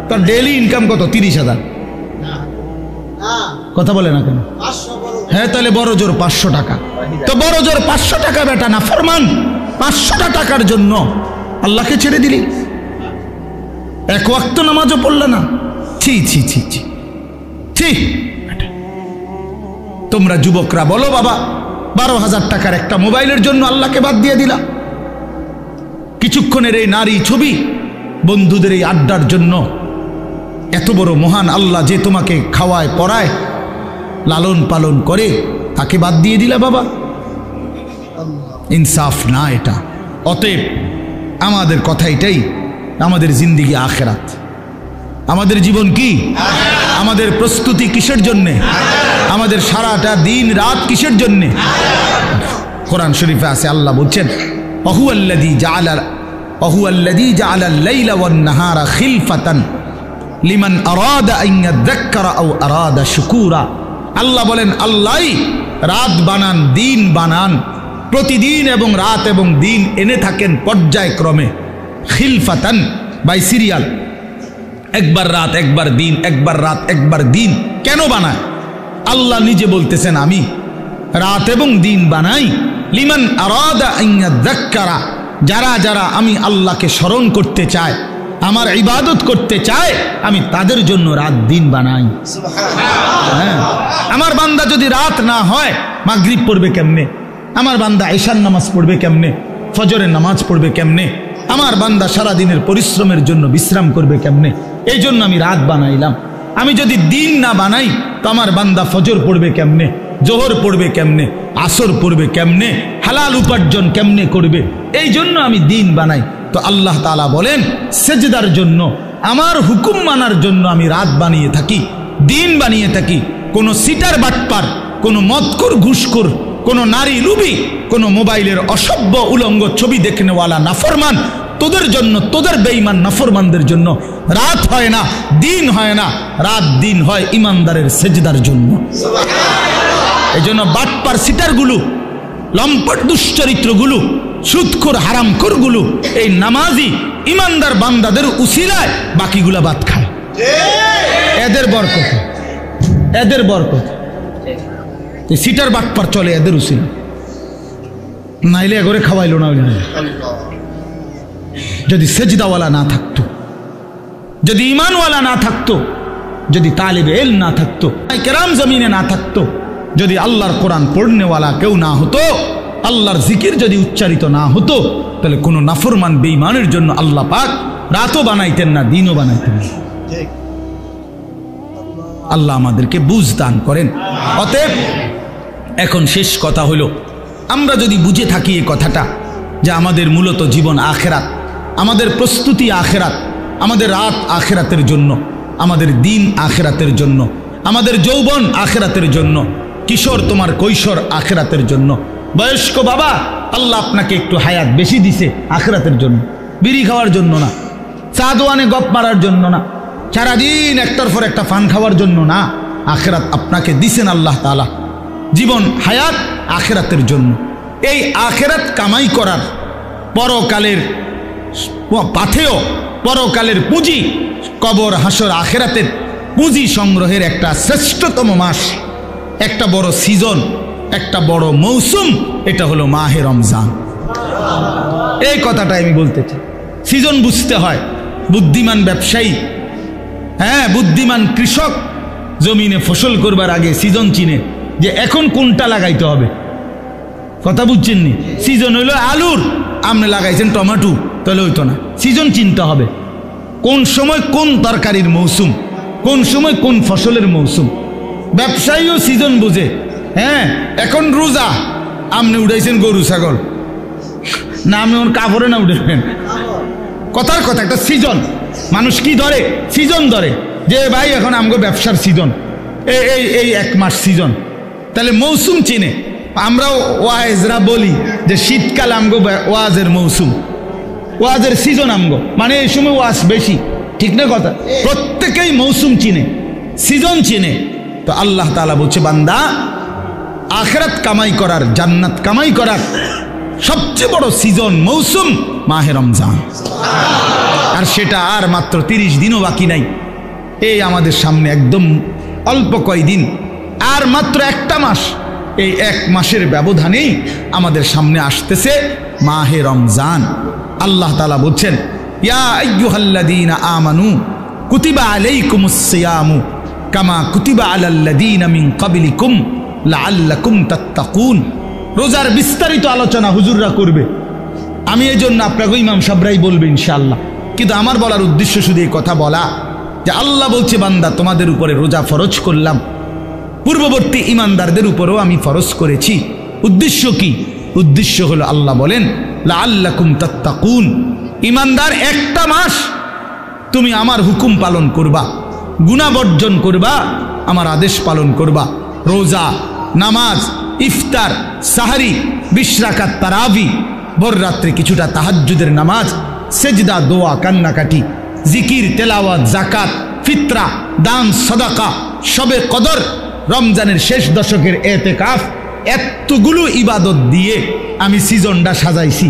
তার ডেইলি ইনকাম কত? 30,000। কথা বলে না কেন? হ্যাঁ, তাহলে বড় জোর 500 টাকা। তো বড় জোর 500 টাকা বেটা নাফরমান, 500 টাকার জন্য আল্লাহকে ছেড়ে দিলি, 1 ওয়াক্ত নামাজও পড়লে না। ছি ছি ছি ছি ছি। তোমরা যুবকরা বলো বাবা, 12,000 টাকার একটা মোবাইলের জন্য আল্লাহকে বাদ দিয়ে দিলা। কিছুক্ষণের এই নারী ছবি, বন্ধুদের এই আড্ডার জন্য এত বড় মহান আল্লাহ যে তোমাকে খাওয়ায় পড়ায় লালন পালন করে, তাকে বাদ দিয়ে দিলা বাবা। ইনসাফ না এটা। অতএব আমাদের কথা এটাই, আমাদের জিন্দিগি আখেরাত। আমাদের জীবন কি? আমাদের প্রস্তুতি কিসের জন্যে? আমাদের সারাটা দিন রাত কিসের জন্যে? কোরআন শরীফে আছে, আল্লাহ বলছেন ওয়াহুয়াল্লাযী জাআলাল লাইলা ওয়ান নাহারা খিলফাতান লিমান আরাদা আন ইয়াযাক্কারা আও আরাদা শুকুরা। আল্লাহ বলেন আল্লাহই রাত বানান, দিন বানান, প্রতিদিন এবং রাত এবং দিন এনে থাকেন পর্যায়ক্রমে, খিলফাতান বাই সিরিয়াল, একবার রাত একবার দিন, একবার রাত একবার দিন। কেন বানায়? আল্লাহ নিজে বলতেছেন আমি রাত এবং দিন বানাই লিমান আরাদা আন ইয়াযাক্কারা, যারা যারা আমি আল্লাহকে স্মরণ করতে চায়, আমার ইবাদত করতে চায়, আমি তাদের জন্য রাত দিন বানাই। হ্যাঁ, আমার বান্দা যদি রাত না হয় মাগরিব পড়বে কেমনে? আমার বান্দা ঈশার নামাজ পড়বে কেমনে? ফজরের নামাজ পড়বে কেমনে? আমার বান্দা সারা দিনের পরিশ্রমের জন্য বিশ্রাম করবে কেমনে? এই জন্য আমি রাত বানাইলাম। আমি যদি দিন না বানাই তো আমার বান্দা ফজর পড়বে কেমনে, জোহর পড়বে কেমনে, আসর পড়বে কেমনে, হালাল উপার্জন কেমনে করবে? এই জন্য আমি দিন বানাই। তো আল্লাহ তাআলা বলেন সেজদার জন্য, আমার হুকুম মানার জন্য আমি রাত বানিয়ে থাকি, দিন বানিয়ে থাকি। কোনো সিটার বাটপার, কোনো মদখোর ঘুষখোর, কোনো নারী লুবি, কোনো মোবাইলের অসভ্য উলঙ্গ ছবি দেখনেওয়ালা নাফরমান, তোদের জন্য, তোদের বেঈমান নাফরমানদের জন্য রাত হয় না, দিন হয় না। রাত দিন হয় ইমানদারের সেজদার জন্য। এই জন্য বাটপার সিটারগুলো, লম্পট দুশ্চরিত্রগুলো, সুদখোর হারামখোরগুলো এই নামাজি ইমানদার বান্দাদের উসিলায় বাকিগুলা বাদ খায়। এদের বরকত, এদের বরকত। সিটার বাটপার চলে এদের উসিলা, নাইলে এগরে খাওয়াইলো না। যদি সেজদাওয়ালা না থাকতো, যদি ইমানওয়ালা না থাকতো, যদি তালিবে ইলম না থাকতো, কেরাম জমিনে না থাকতো, যদি আল্লাহর কোরআন পড়নেওয়ালা কেউ না হতো, আল্লাহর জিকির যদি উচ্চারিত না হতো, তাহলে কোনো নাফরমান বেঈমানের জন্য আল্লাহ পাক রাতও বানাইতেন না, দিনও বানাইতেন না। আল্লাহ আমাদেরকে বুঝ দান করেন। অতএব এখন শেষ কথা হলো, আমরা যদি বুঝে থাকি এই কথাটা যে আমাদের মূলত জীবন আখেরাত, আমাদের প্রস্তুতি আখেরাত, আমাদের রাত আখেরাতের জন্য, আমাদের দিন আখেরাতের জন্য, আমাদের যৌবন আখেরাতের জন্য, কিশোর তোমার কৈশোর আখেরাতের জন্য, বয়স্ক বাবা আল্লাহ আপনাকে একটু হায়াত বেশি দিছে আখেরাতের জন্য, বিড়ি খাওয়ার জন্য না, চা দোয়ানে গপ মারার জন্য না, সারাদিন একটার পর একটা পান খাওয়ার জন্য না। আখেরাত আপনাকে দিছেন আল্লাহ তাআলা, জীবন হায়াত আখেরাতের জন্য। এই আখেরাত কামাই করার, পরকালের পাথেয়, পরকালের পুঁজি, কবর হাসর আখেরাতের পুঁজি সংগ্রহের একটা শ্রেষ্ঠতম মাস, একটা বড় সিজন, একটা বড় মৌসুম, এটা হলো মাহে রমজান। এই কথাটাই আমি বলতে চাই। সিজন বুঝতে হয়। বুদ্ধিমান ব্যবসায়ী, হ্যাঁ বুদ্ধিমান কৃষক জমিনে ফসল করবার আগে সিজন চিনে যে এখন কোনটা লাগাইতে হবে। কথা বুঝছেন নি? সিজন হইলো আলুর, আপনি লাগাইছেন টমেটো, তাহলে হইতো না। সিজন চিনতে হবে কোন সময় কোন তরকারির মৌসুম, কোন সময় কোন ফসলের মৌসুম। ব্যবসায়ীও সিজন বুঝে। হ্যাঁ, এখন রোজা, আপনি উঠাইছেন গরু ছাগল, না আপনি ওর কাপড়ে না উঠেছেন। কথার কথা, একটা সিজন। মানুষ কি ধরে? সিজন ধরে যে ভাই এখন আমগো ব্যবসার সিজন, এই এই এক মাস সিজন। তাহলে মৌসুম চিনে। আমরাও ওয়াজরা বলি যে শীতকাল আমগো ওয়াজের মৌসুম, ওয়াজের সিজন আমগো, মানে এই সময় ওয়াজ বেশি। ঠিক না কথা? প্রত্যেকেই মৌসুম চিনে, সিজন চিনে। তো আল্লাহ তাআলা বলছে, বান্দা আখিরাত কামাই করার, জান্নাত কামাই করার সবচেয়ে বড় সিজন, মৌসুম মাহে রমজান। আর সেটা আর মাত্র 30 দিনও বাকি নাই। এই আমাদের সামনে একদম অল্প কয়দিন, আর মাত্র একটা মাস। এই এক মাসের ব্যবধানেই আমাদের সামনে আসতেছে মাহে রমজান। আল্লাহ তাআলা বলছেন, ইয়া আইয়ুহাল্লাযীনা আমানু কুতিবা আলাইকুমুস সিয়ামু কামা কুতিবা আলাল্লাযীনা মিন ক্বাবলিকুম লাআল্লাকুম তাত্তাকুন। রোজার বিস্তারিত আলোচনা হুজুররা করবে, আমি এই জন্য আপনাকে ইমাম সাহেবরাই বলবে ইনশাআল্লাহ। কিন্তু আমার বলার উদ্দেশ্য শুধু এই কথা বলা যে আল্লাহ বলছে, বান্দা তোমাদের উপরে রোজা ফরজ করলাম, পূর্ববর্তী ইমানদারদের উপরেও আমি ফরজ করেছি। উদ্দেশ্য কি? উদ্দেশ্য হলো আল্লাহ বলেন লাআল্লাকুম তাত্তাকুন। ইমানদার একটা মাস তুমি আমার হুকুম পালন করবা, গুনাহ বর্জন করবা, আমার আদেশ পালন করবা। রোজা, নামাজ, ইফতার, সাহারি, 20 রাকাত তারাবি, ভোর রাত্রে কিছুটা তাহাজ্জুদের নামাজ, সেজদা, দোয়া, কান্নাকাটি, জিকির, তেলাওয়াত, জাকাত, ফিতরা, দান, সাদাকা, শবে কদর, রমজানের শেষ দশকের এতেকাফ, এতগুলো ইবাদত দিয়ে আমি সিজনটা সাজাইছি,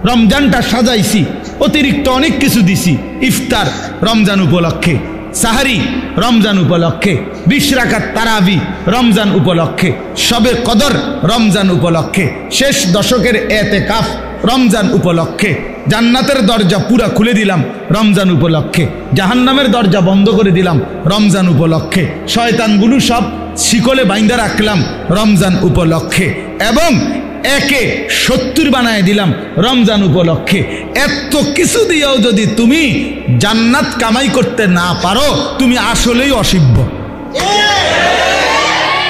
রমজানটা সাজাইছি, অতিরিক্ত অনেক কিছু দিছি। ইফতার রমজান উপলক্ষে, সাহারি রমজান উপলক্ষে, 20 রাকাত তারাবি রমজান উপলক্ষে, শবে কদর রমজান উপলক্ষে, শেষ দশকের এতেকাফ রমজান উপলক্ষে, জান্নাতের দরজা পুরা খুলে দিলাম রমজান উপলক্ষে, জাহান্নামের দরজা বন্ধ করে দিলাম রমজান উপলক্ষে, শয়তানগুলো সব শিকলে বাইন্দা রাখলাম রমজান উপলক্ষে, এবং একে 70 বানায় দিলাম রমজান উপলক্ষে। এত কিছু দিয়েও যদি তুমি জান্নাত কামাই করতে না পারো, তুমি আসলেই অসিব্য,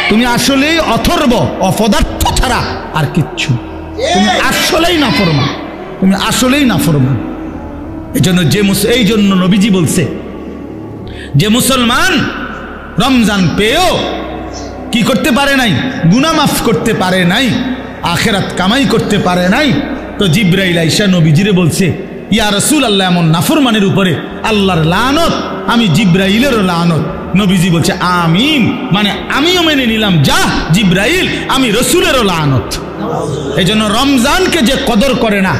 তুমি আসলেই অথর্ব, অপদার্থ ছাড়া আর কিচ্ছু। তুমি আসলেই নাফরমান, তুমি আসলেই নাফরমান। এই জন্য নবীজি বলছে যে মুসলমান রমজান পেয়েও কি করতে পারে নাই, গুনাহ মাফ করতে পারে নাই, আখেরাত কামাই করতে পারে নাই, তো জিবরাইল আইসা নবীজিরে বলছে, ইয়া রাসূলুল্লাহ, এমন নাফরমানের উপরে আল্লাহর লানত, আমি জিবরাইলেরও লানত। নবীজি বলছে আমিন, মানে আমিও মেনে নিলাম, যা জিবরাইল, আমি রসুলেরও লানত। এই জন্য রমজানকে যে কদর করে না,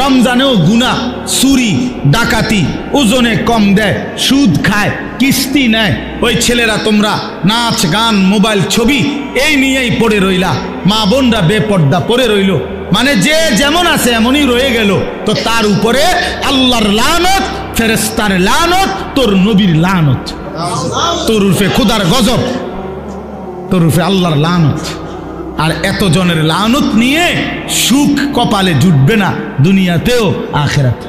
রমজানেও গুনাহ, চুরি ডাকাতি, ওজনে কম দেয়, সুদ খায়, কিস্তি নেয়, ওই ছেলেরা তোমরা নাচ গান মোবাইল ছবি এই নিয়েই পড়ে রইলা, মা বোনরা বেপর্দা পড়ে রইল, মানে যে যেমন আছে এমনই রয়ে গেল, তো তার উপরে আল্লাহর লানত, ফেরেশতার লানত, তোর নবীর লানত, তোর উর্ফে খুদার গজব, তোর উর্ফে আল্লাহর লানত। আর এত জনের লানত নিয়ে সুখ কপালে জুটবে না, দুনিয়াতেও আখিরাতে।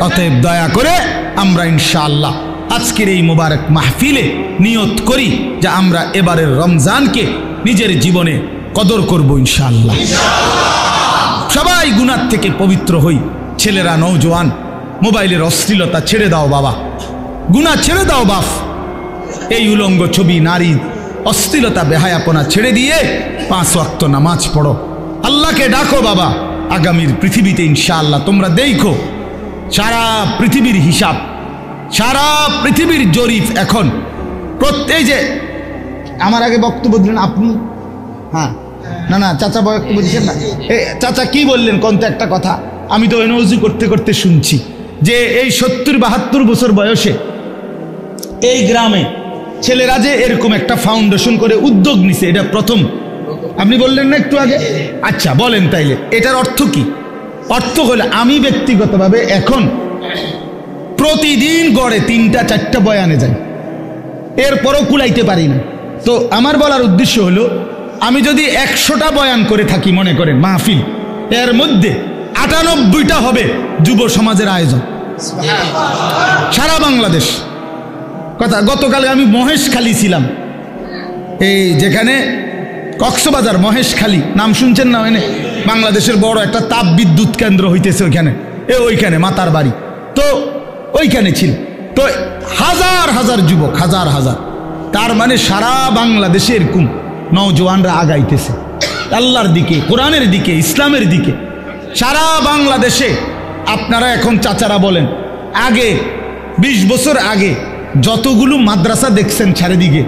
অতএব দয়া করে আমরা ইনশাআল্লাহ আজকের এই মোবারক মাহফিলে নিয়ত করি যে আমরা এবারের রমজানকে নিজের জীবনে কদর করব ইনশাআল্লাহ। সবাই গুনাহ থেকে পবিত্র হই। ছেলেরা, নওজোয়ান, মোবাইলের অশ্লীলতা ছেড়ে দাও বাবা, গুনাহ ছেড়ে দাও বাপ, এই উলঙ্গ ছবি, নারী, অশ্লীলতা, বেহায়াপনা ছেড়ে দিয়ে 5 ওয়াক্ত নামাজ পড়ো, আল্লাহকে ডাকো বাবা। আগামীর পৃথিবীতে ইনশাআল্লাহ তোমরা দেখো সারা পৃথিবীর হিসাব, সারা পৃথিবীর জরিপ এখন প্রত্যেক, যে আমার আগে বক্তব্য দিলেন আপনি, হ্যাঁ না না চাচা বক্তব্য দিচ্ছেন না, চাচা কি বললেন কোন তো একটা কথা, আমি তো এনওজি করতে করতে শুনছি যে এই 70-72 বছর বয়সে এই গ্রামে ছেলেরা যে এরকম একটা ফাউন্ডেশন করে উদ্যোগ নিছে, এটা প্রথম। আপনি বললেন না একটু আগে? আচ্ছা বলেন তাইলে এটার অর্থ কি? অর্থ হলো আমি ব্যক্তিগতভাবে এখন প্রতিদিন গড়ে 3-4টা বয়ানে যাই, এরপরও কুলাইতে পারি না। তো আমার বলার উদ্দেশ্য হলো, আমি যদি 100টা বয়ান করে থাকি মনে করেন মাহফিল, এর মধ্যে 98টা হবে যুব সমাজের আয়োজন সারা বাংলাদেশ। কথা, গতকাল আমি মহেশখালী ছিলাম, এই যেখানে কক্সবাজার মহেশখালী নাম শুনছেন না, ওখানে বাংলাদেশের বড় একটা তাপ বিদ্যুৎ কেন্দ্র হইতেছে ওইখানে, ওইখানে মাতার বাড়ি, তো ওইখানে ছিল। তো হাজার হাজার যুবক, হাজার হাজার, তার মানে সারা বাংলাদেশে এরকম নওজোয়ানরা আগাইতেছে আল্লাহর দিকে, কোরআনের দিকে, ইসলামের দিকে। সারা বাংলাদেশে আপনারা এখন চাচারা বলেন, আগে 20 বছর আগে যতগুলো মাদ্রাসা দেখছেন চারিদিকে,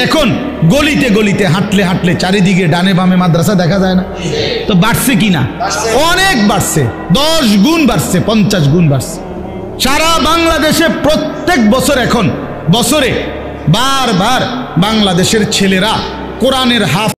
এখন গলিতে গলিতে হাঁটলে হাঁটলে চারিদিকে ডানে বামে মাদ্রাসা দেখা যায় না? তো বাড়ছে কি না? অনেক বাড়ছে, 10 গুণ বাড়ছে, 50 গুণ বাড়ছে। সারা বাংলাদেশে প্রত্যেক বছর এখন বছরে বারবার বাংলাদেশের ছেলেরা কোরআনের হাফ